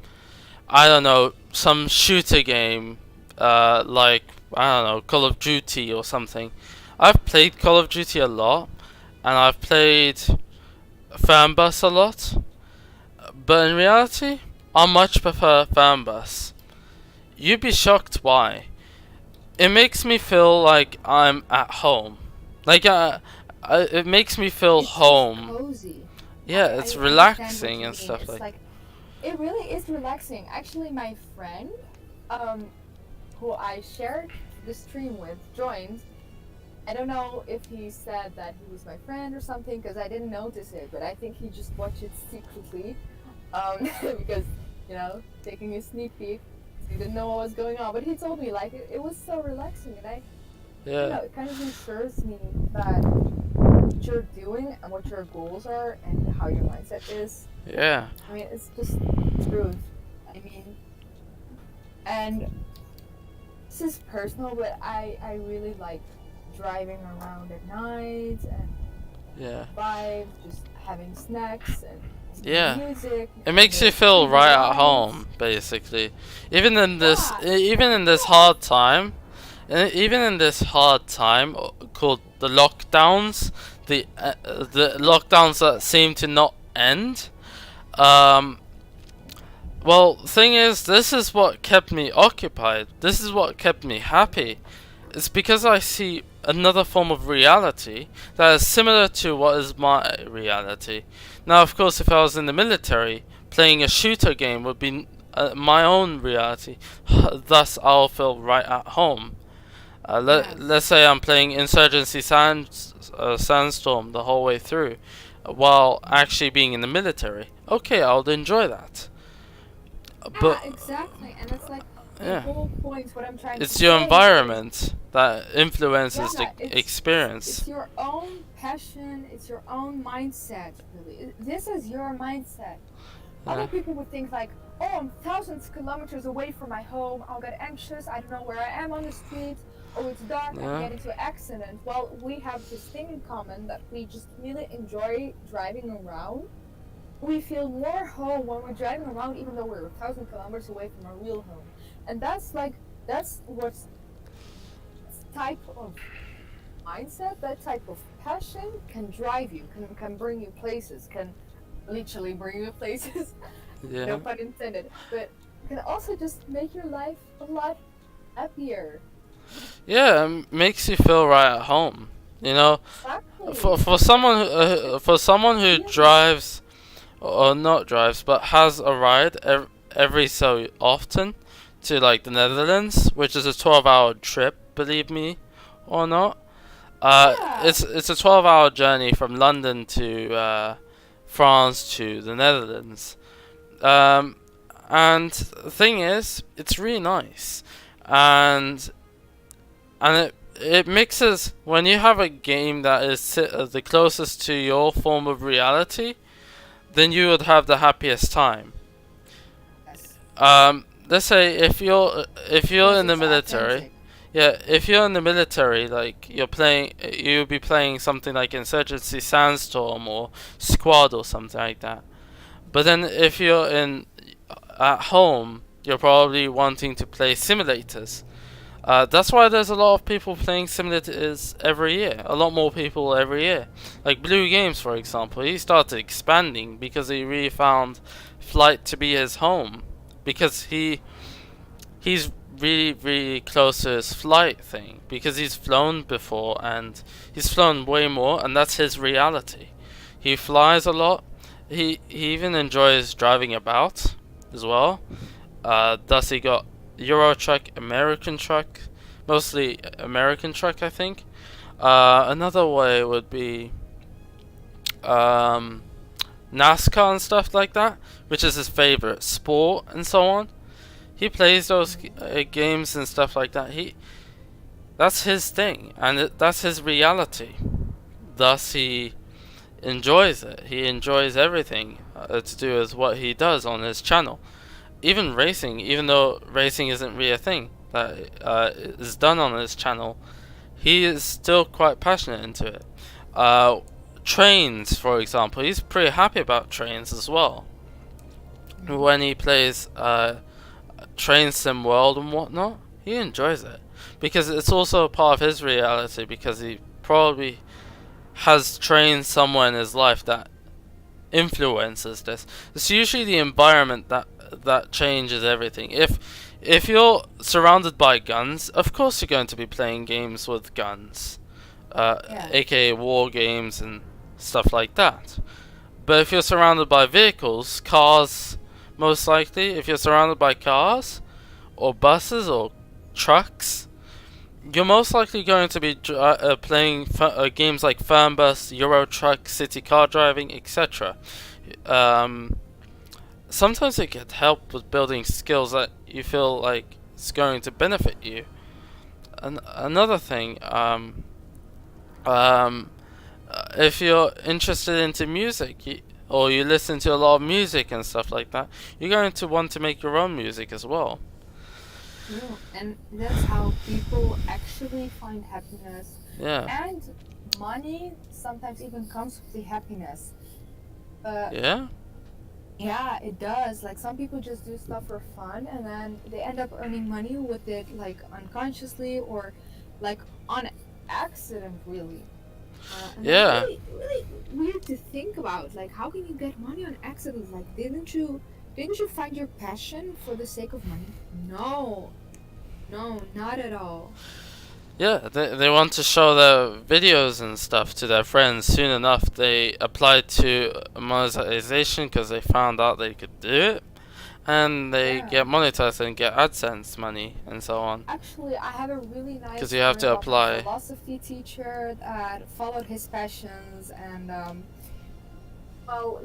I don't know, some shooter game, like, I don't know, Call of Duty or something. I've played Call of Duty a lot, and I've played Fernbus a lot, but in reality, I much prefer Fernbus. You'd be shocked why. It makes me feel like I'm at home. Like, it makes me feel It's home. just cozy. Yeah, I it's understand what relaxing you and mean. stuff It's like. like it really is relaxing. Actually, my friend, um, who I shared the stream with, joined. I don't know if he said that he was my friend or something because I didn't notice it, but I think he just watched it secretly, because taking a sneak peek. He didn't know what was going on, but he told me like it was so relaxing, and Yeah, it kind of reassures me that what you're doing and what your goals are and how your mindset is. yeah, I mean, it's just truth. I mean, and this is personal, but I really like driving around at night and yeah, vibe, just having snacks and yeah. music. It makes you and feel TV right at lights. home, basically. Even in this, Yeah, even in this hard time, even in this hard time called the lockdowns, the lockdowns that seem to not end. Um, well, thing is, this is what kept me occupied. This is what kept me happy. It's because I see another form of reality that is similar to what is my reality. Now, of course, if I was in the military, playing a shooter game would be my own reality. Thus, I'll feel right at home. Let's yes. say I'm playing Sandstorm the whole way through, while actually being in the military. Okay, I'll enjoy that. Yeah, But exactly. And it's like the yeah, whole point. What I'm trying to it's your say is, environment that influences the yeah, it's experience. your own passion. It's your own mindset. Really, this is your mindset. Yeah, Other people would think like, oh, I'm thousands of kilometers away from my home. I'll get anxious. I don't know where I am on the street. Oh, it's dark. I can yeah, get into an accident. Well, we have this thing in common that we just really enjoy driving around. We feel more home when we're driving around, even though we're 1,000 kilometers away from our real home. And that's what type of mindset, that type of passion can drive you, can bring you places, can literally bring you places. yeah. No pun intended, but can also just make your life a lot happier. Yeah, it makes you feel right at home. You know, Exactly. for someone who Feeling. drives or not drives but has a ride every so often to like the Netherlands, which is a 12-hour trip, believe me or not. Yeah. It's a 12-hour journey from London to France to the Netherlands. Um, and the thing is, it's really nice, and it mixes when you have a game that is the closest to your form of reality, then you would have the happiest time. Yes. Let's say if you're Because in the it's military, authentic. yeah, if you're in the military, like you'll be playing something like Insurgency Sandstorm or Squad or something like that. But then if you're in at home, you're probably wanting to play simulators. That's why there's a lot of people playing simulators every year. A lot more people every year. Like Blue Games, for example, he started expanding because he really found Flight to be his home. Because he's really, really close to his flight thing. Because he's flown before and he's flown way more, and that's his reality. He flies a lot. He even enjoys driving about as well. Thus, he got Euro truck, American truck, mostly American truck, I think. Another way would be NASCAR and stuff like that, which is his favorite sport and so on. He plays those games and stuff like that. That's his thing, and that's his reality. Thus, he enjoys it. He enjoys everything to do with what he does on his channel. Even racing, even though racing isn't really a thing that is done on his channel, he is still quite passionate into it. Trains, for example, he's pretty happy about trains as well. When he plays Train Sim World and whatnot, he enjoys it because it's also a part of his reality. Because he probably has trained somewhere in his life that influences this. It's usually the environment that changes everything. If you're surrounded by guns, of course you're going to be playing games with guns, aka war games and stuff like that. But if you're surrounded by vehicles, cars, most likely, if you're surrounded by cars or buses or trucks, you're most likely going to be playing games like Fernbus, Euro Truck, City Car Driving, etc. Sometimes it can help with building skills that you feel like it's going to benefit you. Another thing, if you're interested into music, or you listen to a lot of music and stuff like that, you're going to want to make your own music as well. Yeah, and that's how people actually find happiness. Yeah. And money sometimes even comes with the happiness. Yeah? Yeah, it does. Like, some people just do stuff for fun and then they end up earning money with it, like, unconsciously or, like, on accident, really. Yeah. Really, really weird to think about. Like, how can you get money on accident? Like, didn't you find your passion for the sake of money? No, not at all. Yeah, they want to show their videos and stuff to their friends. Soon enough, they applied to monetization because they found out they could do it. And they get monetized and get AdSense money and so on. Actually, I have a really nice 'Cause you have to apply. Philosophy teacher that followed his passions, and well,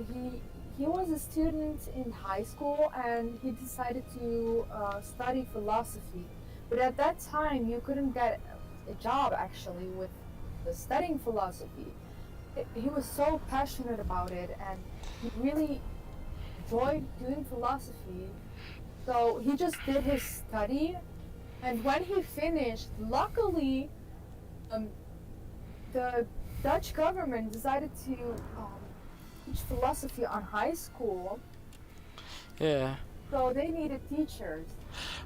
he was a student in high school and he decided to study philosophy. But at that time, you couldn't get a job actually with studying philosophy. He was so passionate about it, and he really enjoyed doing philosophy. So he just did his study, and when he finished, luckily, the Dutch government decided to teach philosophy on high school. Yeah. So they needed teachers.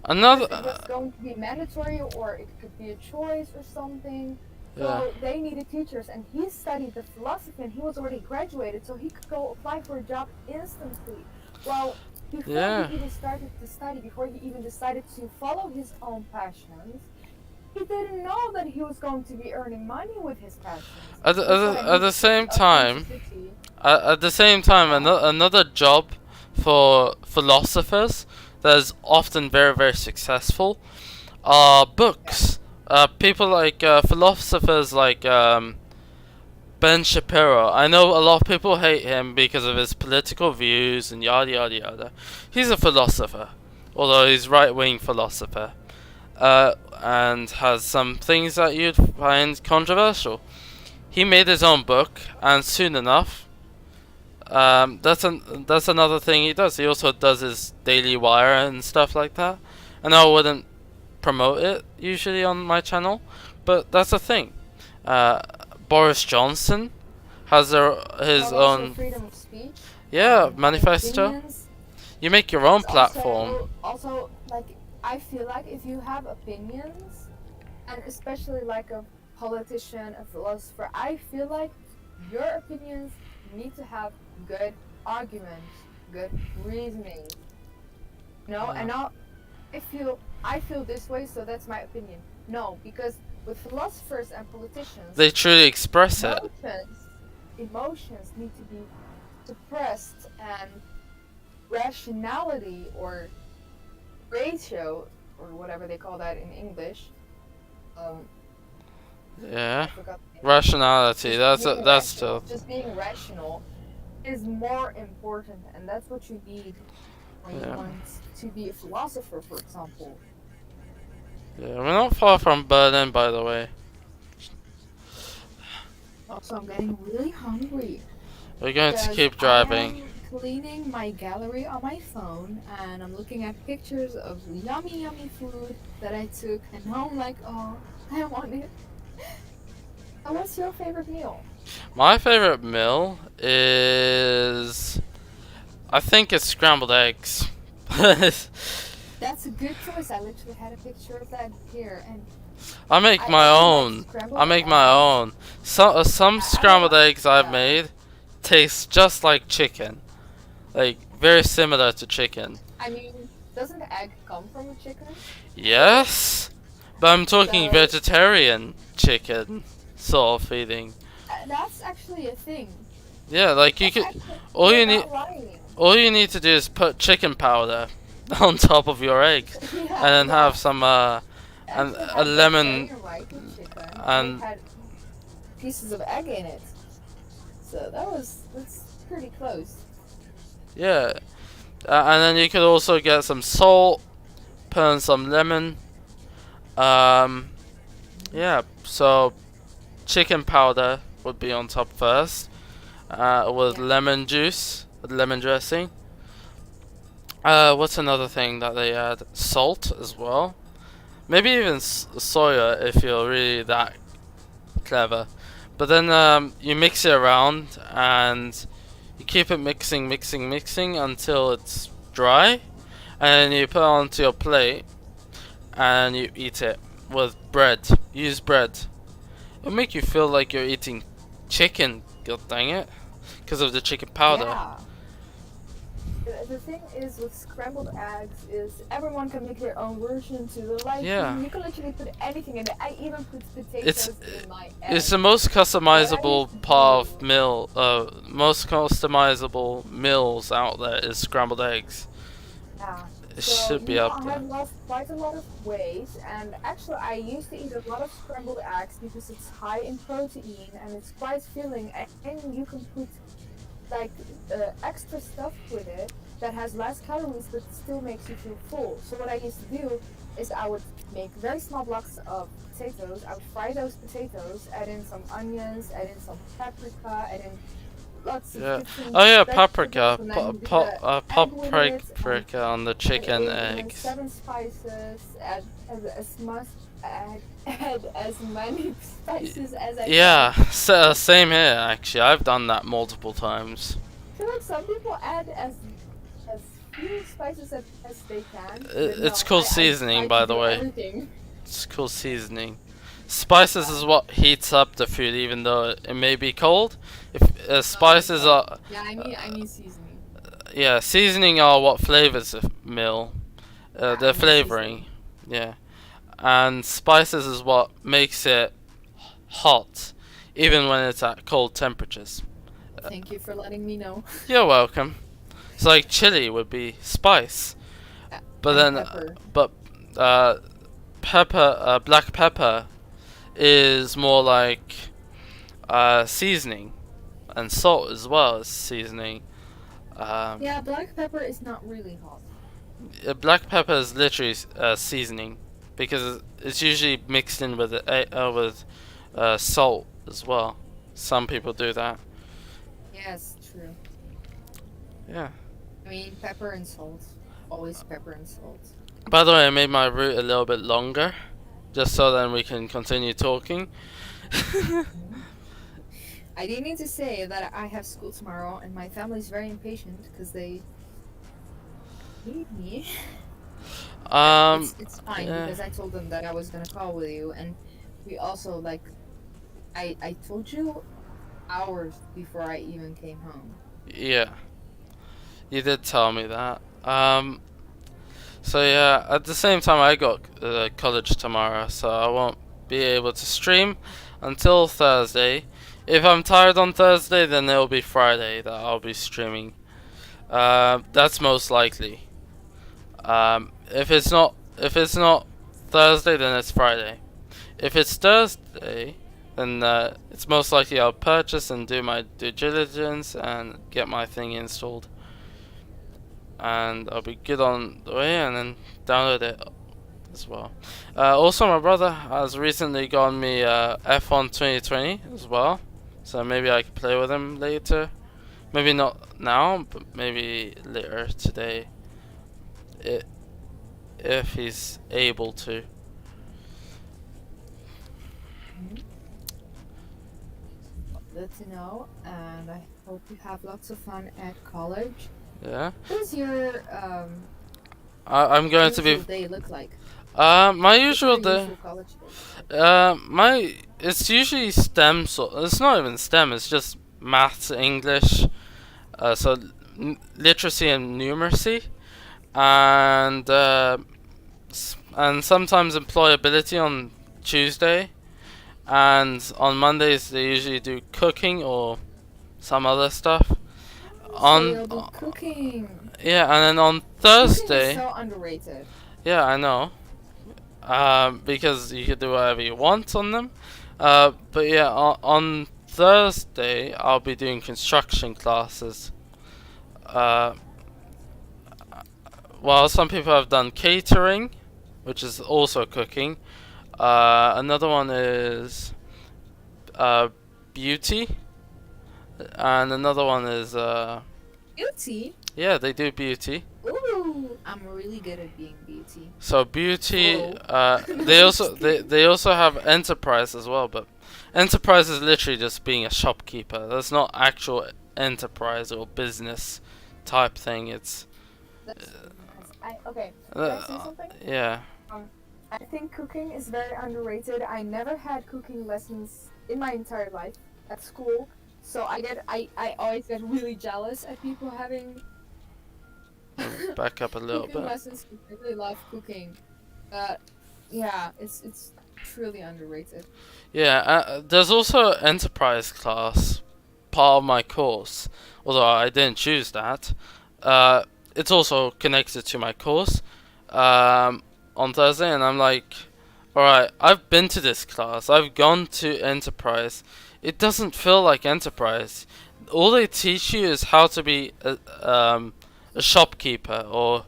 Another. It was going to be mandatory, or it could be a choice or something. So Yeah. they needed teachers, and he studied the philosophy, and he was already graduated, so he could go apply for a job instantly. Well, before he even started to study, before he even decided to follow his own passions, he didn't know that he was going to be earning money with his passions. At the same time, another job for philosophers that is often very, very successful are books. People like philosophers like Ben Shapiro. I know a lot of people hate him because of his political views and yada yada yada. He's a philosopher, although he's right-wing philosopher, and has some things that you'd find controversial. He made his own book, and soon enough, that's another thing he does. He also does his Daily Wire and stuff like that. And I wouldn't promote it usually on my channel, but that's a thing. Boris Johnson has his own freedom of speech. Yeah, manifesto. Opinions. You make your own platform. Also, like, I feel like if you have opinions, and especially like a politician, a philosopher, I feel like your opinions need to have good arguments, good reasoning. No, Yeah. and not I feel this way, so that's my opinion. No, because with philosophers and politicians, They truly express it. emotions emotions need to be suppressed, and rationality or ratio or whatever they call that in English. Um, Yeah. I forgot the name. Rationality. Just being That's rational, still. just being rational is more important, and that's what you need when you Yeah. want to be a philosopher, for example. Yeah. We're not far from Berlin, by the way. Also, I'm getting really hungry We're going to because keep I driving. am cleaning my gallery on my phone and I'm looking at pictures of yummy, yummy food that I took, and now I'm like, oh, I want it. And what's your favorite meal? My favorite meal is, I think it's scrambled eggs. That's a good choice. I literally had a picture of that here, and I make I my also like own. scrambled I make my eggs. own. Some I don't scrambled like, eggs I've yeah. made taste just like chicken, like very similar to chicken. I mean, doesn't egg come from a chicken? Yes, but I'm talking So vegetarian chicken sort of feeding. that's actually a thing. Yeah, like you That's could. actually, All you're you need, not lying. all you need to do is put chicken powder on top of your eggs, and Yeah, then yeah. have some I and actually a had lemon vegetarian rice chicken, and it and had pieces of egg in it. So that's pretty close. yeah, and then you could also get some salt, put in some lemon. Um, yeah. So chicken powder would be on top first, with Yeah. lemon juice, with lemon dressing. What's another thing that they add? Salt as well. Maybe even soya if you're really that clever. But then you mix it around and you keep it mixing, mixing, mixing until it's dry, and you put it onto your plate and you eat it with bread. Use bread. It'll make you feel like you're eating chicken. God dang it, because of the chicken powder. Yeah. The thing is with scrambled eggs is everyone can make their own version to the Yeah, liking. You can literally put anything in it. I even put it's potatoes in my it's egg. the most What I used customizable to part do, of meal. Most customizable meals out there is scrambled eggs. yeah. It So, should you be know, up I there. have lost quite a lot of weight, and actually, I used to eat a lot of scrambled eggs because it's high in protein and it's quite filling, and you can put like extra stuff with it that has less calories but still makes you feel full. So, what I used to do is I would make very small blocks of potatoes, I would fry those potatoes, add in some onions, add in some paprika, add in lots of Yeah. different Oh yeah, vegetables, paprika. and then do the egg with it, and Paprika on the add chicken in eggs. 7 spices, add as much, add as many spices as I Yeah, can. same here actually. I've done that multiple times. I feel like some people add as few spices as they can, but It's no, called I seasoning, try to by the do way. everything. It's called seasoning. Spices is what heats up the food, even though it may be cold. If Oh, spices okay. are, Yeah, I mean seasoning. yeah, seasoning are what flavors the meal. Yeah, The I mean flavoring, seasoning. yeah. And spices is what makes it hot, even when it's at cold temperatures. Thank you for letting me know. You're welcome. It's like chili would be spice, but And then, pepper. but uh, black pepper is more like seasoning, and salt as well as seasoning. Um, Yeah, black pepper is not really hot. Black pepper is literally seasoning because it's usually mixed in with salt as well. Some people do that. Yes, true. Yeah. I mean, pepper and salt. Always pepper and salt. By the way, I made my route a little bit longer, just so then we can continue talking. Mhm. I do need to say that I have school tomorrow, and my family is very impatient because they need me. It's fine Yeah, because I told them that I was gonna call with you, and we also like I told you hours before I even came home. yeah, you did tell me that. So yeah, at the same time, I got college tomorrow, so I won't be able to stream until Thursday. If I'm tired on Thursday, then it'll be Friday that I'll be streaming. That's most likely. If it's not Thursday, then it's Friday. If it's Thursday, then it's most likely I'll purchase and do my due diligence and get my thing installed, and I'll be good on the way, and then download it as well. Also, my brother has recently gotten me F1 2020 as well, so maybe I could play with him later. Maybe not now, but maybe later today, i if he's able to. Mhm. Good to know, and I hope you have lots of fun at college. Yeah, What does your I'm going to usual be. day look like? My What's usual your day. usual college day? My it's usually STEM. So it's not even STEM. It's just maths, English. So literacy and numeracy, and and sometimes employability on Tuesday, and on Mondays they usually do cooking or some other stuff. So On you'll do cooking. Yeah, and then on Cooking is Thursday, so underrated. yeah, I know. Because you can do whatever you want on them. But yeah, on Thursday I'll be doing construction classes. Uh, while some people have done catering, which is also cooking. Another one is uh, beauty, and another one is Beauty. yeah, they do beauty. Ooh, I'm really good at being beauty. So beauty, Whoa. they I'm also just kidding. they also have enterprise as well, but enterprise is literally just being a shopkeeper. That's not actual enterprise or business type thing. It's That's nice. Okay. Can I say uh, something? yeah, Um, I think cooking is very underrated. I never had cooking lessons in my entire life at school, so I always get really jealous at people having back up a little cooking bit. lessons. 'Cause I really love cooking. But yeah, it's truly underrated. Yeah, there's also enterprise class part of my course, although I didn't choose that. Uh, it's also connected to my course on Thursday, and I'm like, alright, I've been to this class, I've gone to enterprise. It doesn't feel like enterprise. All they teach you is how to be a shopkeeper or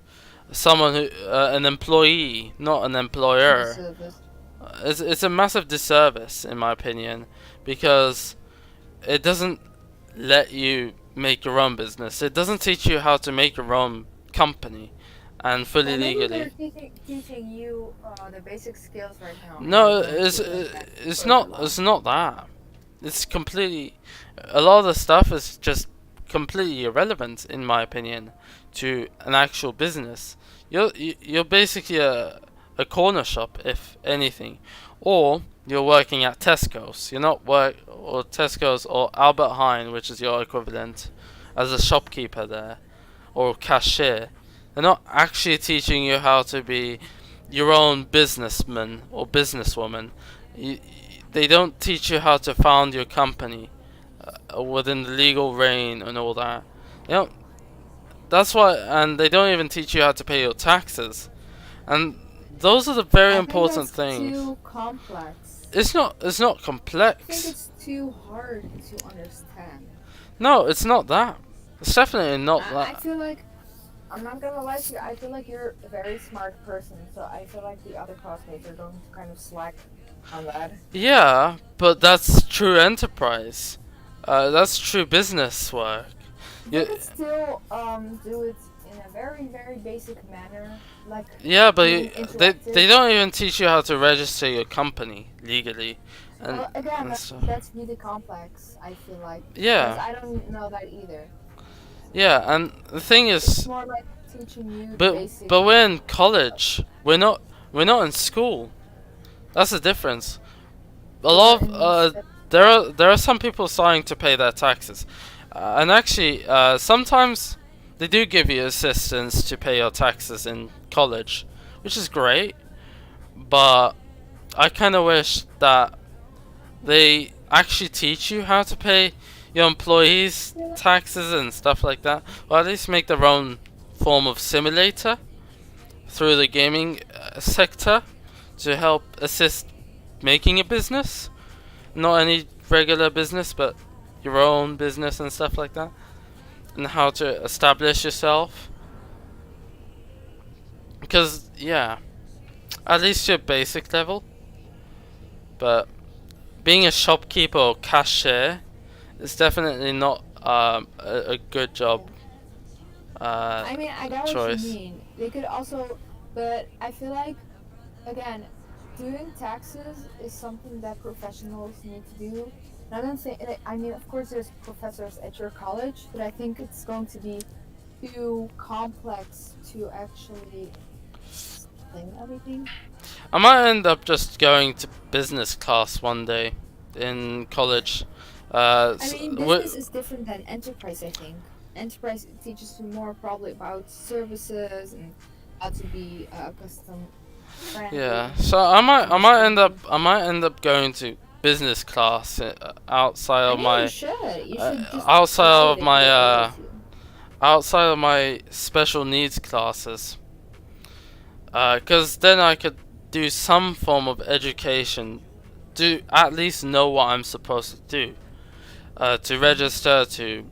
someone who an employee, not an employer. Service. It's a massive disservice in my opinion because it doesn't let you make your own business. It doesn't teach you how to make your own company and fully Well, maybe they're legally. teaching you the basic skills right now, and No, you're going to learn that it's further not. along. It's not that. It's completely. A lot of the stuff is just completely irrelevant, in my opinion, to an actual business. You're basically a corner shop, if anything, or you're working at Tesco's. You're not work or Tesco's or Albert Heijn, which is your equivalent, as a shopkeeper there or cashier. They're not actually teaching you how to be your own businessman or businesswoman. You, they don't teach you how to found your company within the legal reign and all that. You know, that's why, and they don't even teach you how to pay your taxes. And those are the very I think important that's things. too complex. It's not. It's not I think complex. it's too hard to understand. No, it's not that. It's definitely not I that. feel like I'm not gonna lie to you. I feel like you're a very smart person, so I feel like the other classmates are going to kind of slack on that. Yeah, but that's true enterprise. That's true business work. They You, could still do it in a very basic manner, like yeah, but being they interactive. don't even teach you how to register your company legally, and Well, again, and stuff. that's really complex. I feel like because Yeah, I don't know that either. yeah, and the thing It's is, more like teaching you the But basic. we're in college. We're not in school. That's the difference. A You're lot of in step. there are some people starting to pay their taxes, and actually sometimes they do give you assistance to pay your taxes in college, which is great. But I kind of wish that they actually teach you how to pay your employees Yeah. taxes and stuff like that, or at least make their own form of simulator through the gaming sector to help assist making a business. Not any regular business, but your own business and stuff like that. And how to establish yourself. Because, yeah, at least your basic level. But being a shopkeeper or cashier is definitely not a good job uh, I mean, I got what you choice. mean. They could also, but I feel like, again, doing taxes is something that professionals need to do. And I don't think, I mean, of course, there's professors at your college, but I think it's going to be too complex to actually explain everything. I might end up just going to business class one day in college. I mean, business is different than enterprise, I think. Enterprise teaches you more probably about services and how to be custom friendly Yeah, and so understanding. I might end up going to business class I mean, you should. You should just outside try it of if my you're able to. outside of my special needs classes, because then I could do some form of education, do at least know what I'm supposed to do, to register, to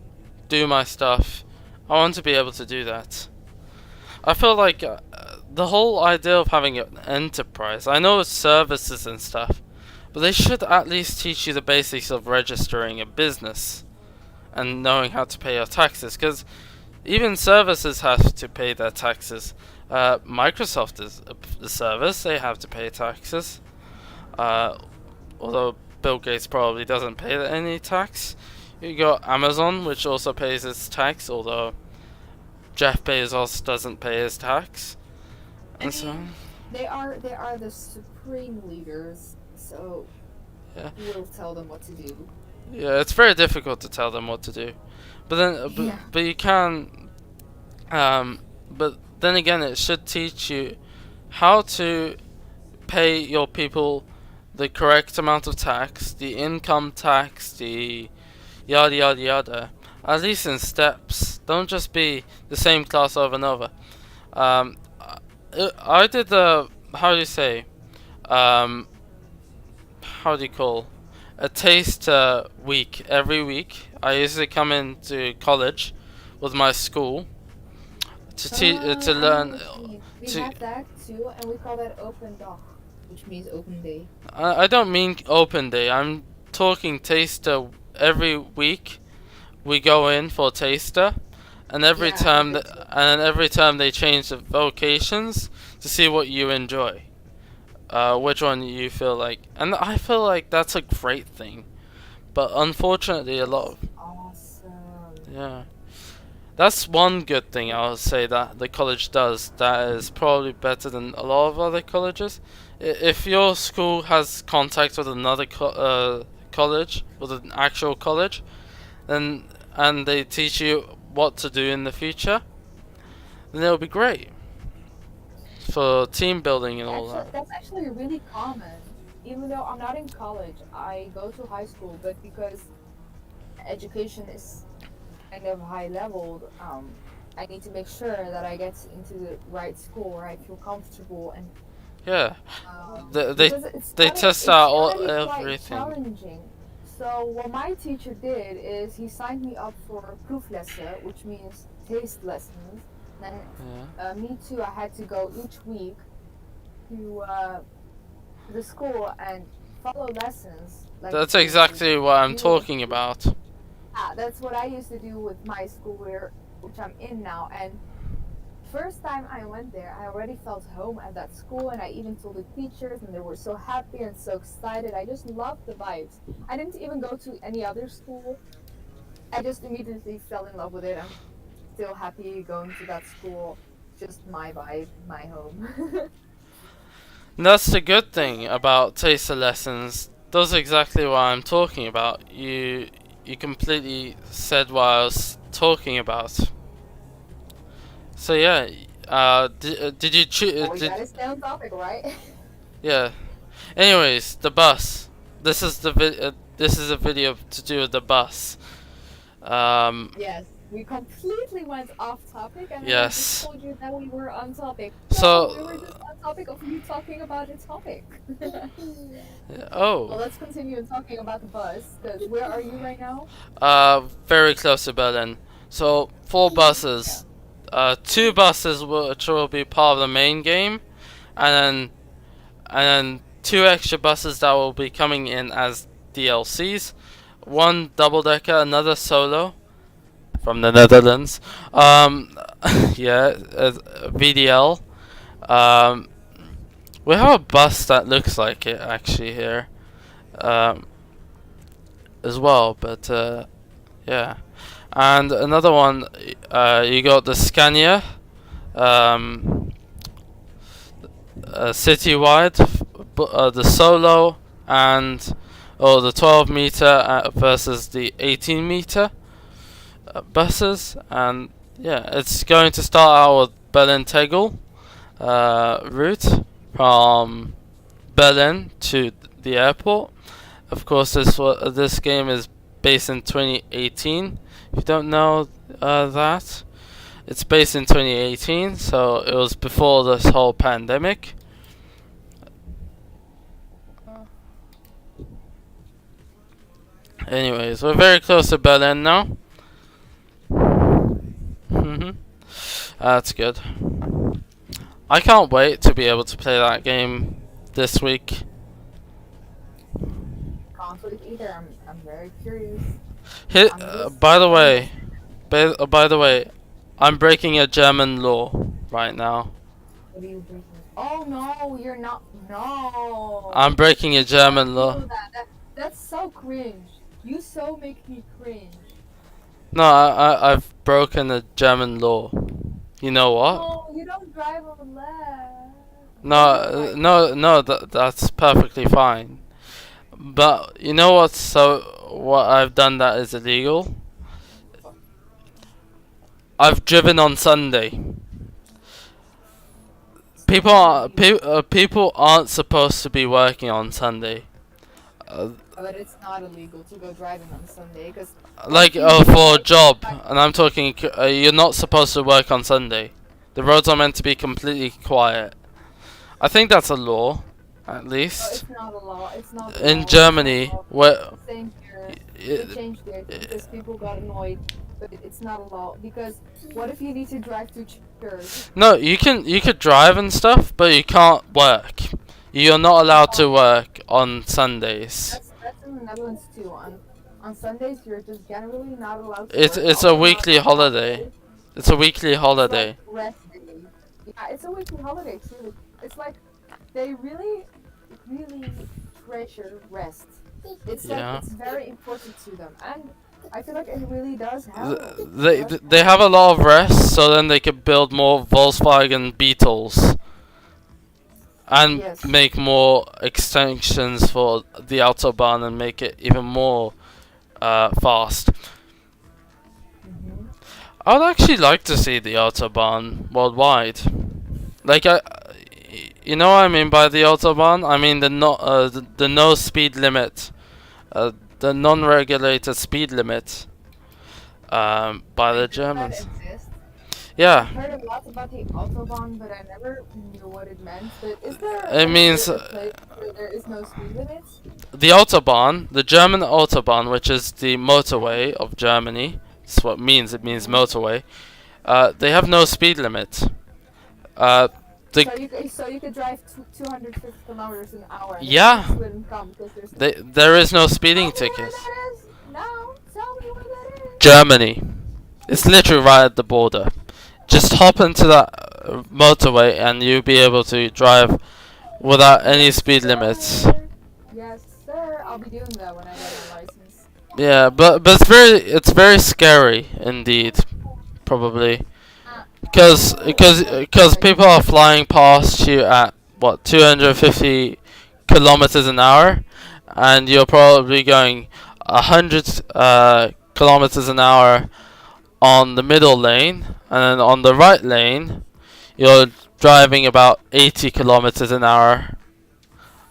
do my stuff. I want to be able to do that. I feel like the whole idea of having an enterprise, I know it's services and stuff, but they should at least teach you the basics of registering a business and knowing how to pay your taxes, because even services have to pay their taxes. Microsoft is a service, they have to pay taxes. Uh, Although Bill Gates probably doesn't pay any tax. You got Amazon, which also pays its tax, although Jeff Bezos doesn't pay his tax. I And so, mean, they are the supreme leaders, so yeah. who will tell them what to do? Yeah, it's very difficult to tell them what to do. But then, Yeah. but you can, but then again, it should teach you how to pay your people the correct amount of tax, the income tax, the yada yada yada. At least in steps. Don't just be the same class over and over. Um, I did the how do you say, um, how do you call a taste week every week. I usually come into college with my school to I know learn what you mean. We to. have that too, and we call that open dag, which means open day. I don't mean open day. I'm talking taster every week. We go in for taster, and Yeah, I did too. every term they change the vocations to see what you enjoy. Which one you feel like, and I feel like that's a great thing. But unfortunately, a lot That's of awesome. yeah, that's one good thing I would say that the college does. That is probably better than a lot of other colleges. If your school has contact with another college, with an actual college, then and they teach you what to do in the future, then it'll be great for team building and all that. That's actually really common. Even though I'm not in college, I go to high school, but because education is kind of high level, I need to make sure that I get into the right school where I feel comfortable and Yeah, they because they test it's out gonna all be quite everything. challenging. So what my teacher did is he signed me up for proeflessen, which means taste lessons. And Yeah. me too. I had to go each week to the school and follow lessons like That's the exactly what I'm you would talking do. about. Yeah, that's what I used to do with my school where which I'm in now. And first time I went there, I already felt home at that school, and I even told the teachers, and they were so happy and so excited. I just loved the vibes. I didn't even go to any other school. I just immediately fell in love with it. I'm still happy going to that school. just my vibe, my home. That's the good thing about taster lessons. Those are exactly what I'm talking about. You completely said what I was talking about. So yeah, did you Well, we did gotta stay on topic, right? yeah. Anyways, the bus. This is a video to do with the bus. Um, Yes, we completely went off topic, and then I just yes. told you that we were on topic. No, we were So, just on topic of you talking about a topic. Well, oh, let's continue talking about the bus, because where are you right now? very close to Berlin. So, four Yeah. buses. Two buses which will be part of the main game, and then two extra buses that will be coming in as DLCs. One double decker, another solo from the Netherlands. Yeah, VDL. Um, we have a bus that looks like it actually here, um, as well. But yeah, and another one. You got the Scania. Um, Citywide, the solo, and the 12 meter versus the 18 meter buses, and yeah, it's going to start out with Berlin Tegel route from Berlin to the airport. Of course, this game is based in 2018. If you don't know that, it's based in 2018, so it was before this whole pandemic. Anyways, we're very close to Berlin now. That's good. I can't wait to be able to play that game this week. Can't wait either. I'm very curious. Hit, I'm just by the waiting. way, by the way, I'm breaking a German law right now. What are you breaking? Oh no, you're not. No. I'm breaking a You can't German law. do that. That's so cringe. You so make me cringe. No, I've broken a German law. You know what? No, you don't drive on the left. No, Or the right. no, that's perfectly fine. But you know what? So what I've done that is illegal. I've driven on Sunday. People aren't supposed to be working on Sunday. Uh, But it's not illegal to go driving on Sunday, because what like if you need to for a like job, drive? and I'm talking. You're not supposed to work on Sunday. The roads are meant to be completely quiet. I think that's a law, at No, least it's not a law. It's not a in law. It's not a Germany. law. Where Same here. They y- changed it because people got annoyed, but it's not a law. Because what if you need to drive to church? no, you could drive and stuff, but you can't work. You're not allowed No, to work on Sundays. that's in the Netherlands too. On Sundays, you're just generally not allowed to work. It's a Also, not weekly on holiday. holidays. It's a weekly It's like holiday. rest day. Yeah, it's a weekly holiday too. It's like they really, really treasure rest. It's like Yeah. it's very important to them, and I feel like it really does help. They have a lot of rest, so then they could build more Volkswagen Beetles and Yes. make more extensions for the autobahn and make it even more fast. Hmm. I would actually like to see the autobahn worldwide. Like you know what I mean by the autobahn? I mean the no speed limit, the non-regulated speed limit, by I the know that Germans. exists. Yeah, I've heard a lot about the autobahn, but I never knew what it meant. But is there it means a place where there is no speed limits? the autobahn, the German autobahn, which is the motorway of Germany. That's what it means. It means Hmm. motorway. They have no speed limit. Uh, the So you could drive 250 kilometers an hour, and the yeah, police wouldn't come because there's no. there is no Tell speeding me where tickets. that is. No, tell me where that is. Germany. It's literally right at the border. Just hop into that motorway and you'll be able to drive without any Yes, speed limits. sir. Yes, sir. I'll be doing that when I get my license. Yeah, but it's very scary indeed, probably. Because people are flying past you at what 250 kilometers an hour, and you're probably going 100 kilometers an hour on the middle lane, and then on the right lane you're driving about 80 kilometers an hour,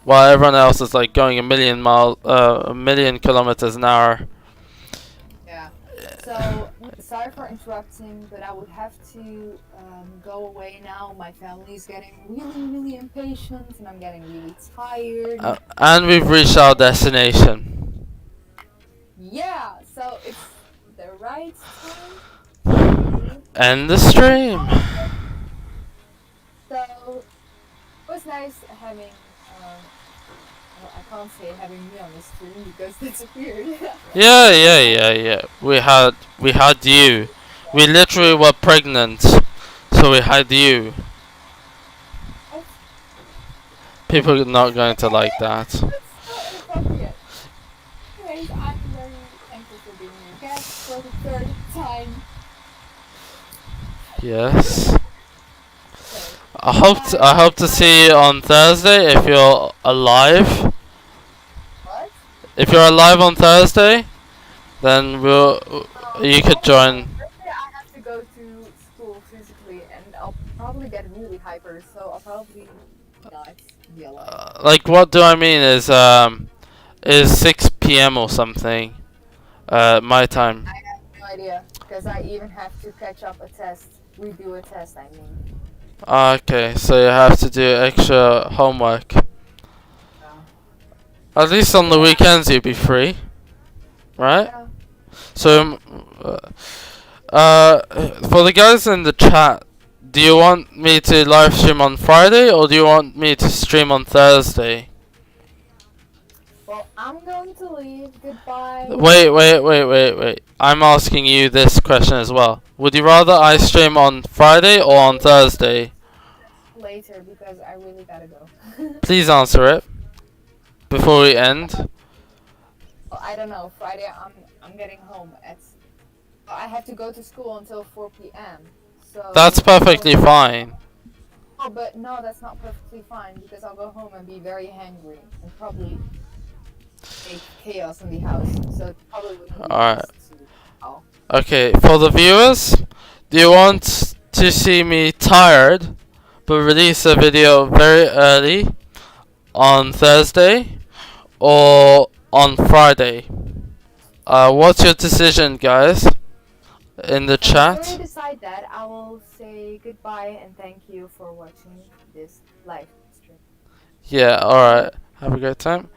while everyone else is like going a million kilometers an hour. Yeah. So sorry for interrupting, but I would have to go away now. My family is getting really, really impatient, and I'm getting really tired. And we've reached our destination. Yeah. So it's the right time to End the stream. So it was nice having. Well, I can't say having me on the stream because that's weird. Yeah. We had you. We literally were pregnant, so we had you. What? People are not going to like that. That's so inappropriate. Anyways, I'm very thankful for being your guest for the third time. Yes. So, I hope to see you on Thursday if you're alive. what? If you're alive on Thursday, then you could join. Thursday I have to go to school physically, and I'll probably get really hyper, so I'll probably not be alive. Like what do I mean is 6 p.m. or something. My time. I have no idea, because I even have to catch up a test, redo a test, I mean. Okay, so you have to do extra homework. Yeah. At least on the weekends you'll be free, right? Yeah. So, for the guys in the chat, do you want me to live stream on Friday or do you want me to stream on Thursday? Well, I'm going to leave. Goodbye. Wait. I'm asking you this question as well. Would you rather I stream on Friday or on Thursday? Later, because I really gotta go. Please answer it before we end. Well, I don't know. Friday, I'm getting home at. I have to go to school until 4 p.m. So. That's perfectly fine. Oh, but no, that's not perfectly fine because I'll go home and be very hangry and probably make chaos in the house. So it probably wouldn't be Alright. best to. Oh. Okay, for the viewers, do you want to see me tired but release a video very early on Thursday or on Friday? What's your decision, guys? In the Before you chat. decide that, I will say goodbye and thank you for watching this live stream. Yeah, alright. Have a great time.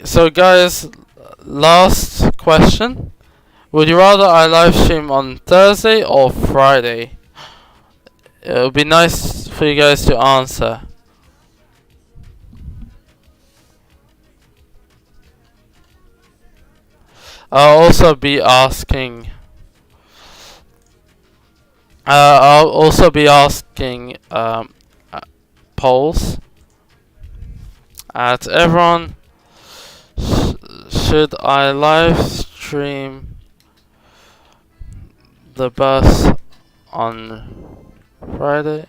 So guys, last question. Would you rather I live stream on Thursday or Friday? It would be nice for you guys to answer. I'll also be asking. I'll also be asking polls at everyone. Should I live stream the bus on Friday?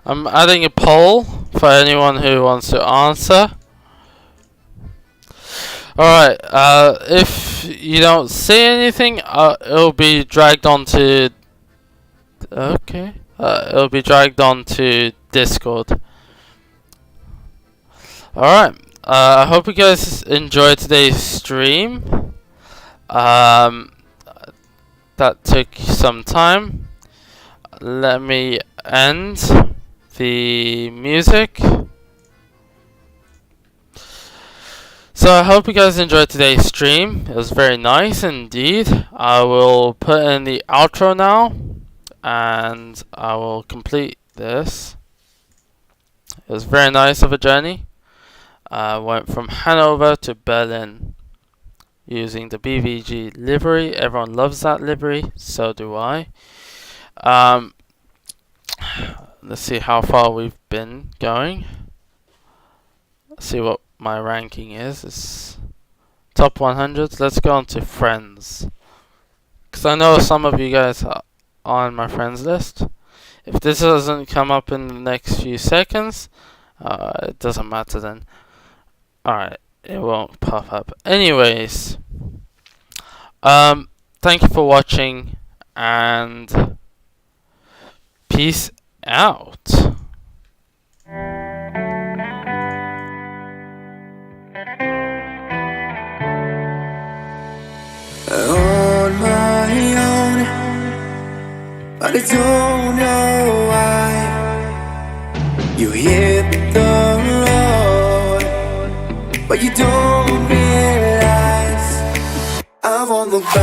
I'm adding a poll for anyone who wants to answer. Alright, if you don't say anything, it'll be dragged onto. Okay. It'll be dragged onto Discord. Alright. I hope you guys enjoyed today's stream. that took some time. Let me end the music. So I hope you guys enjoyed today's stream. It was very nice indeed. I will put in the outro now, and I will complete this. It was very nice of a journey. I went from Hanover to Berlin using the BVG livery. Everyone loves that livery, so do I. Let's see how far we've been going. Let's see what my ranking is. It's top 100. Let's go on to friends, because I know some of you guys are on my friends list. If this doesn't come up in the next few seconds, it doesn't matter then. Alright, it won't pop up. Anyways, thank you for watching, and peace out. On my own, but I don't know why. You hit the road, but you don't realize I've on the back.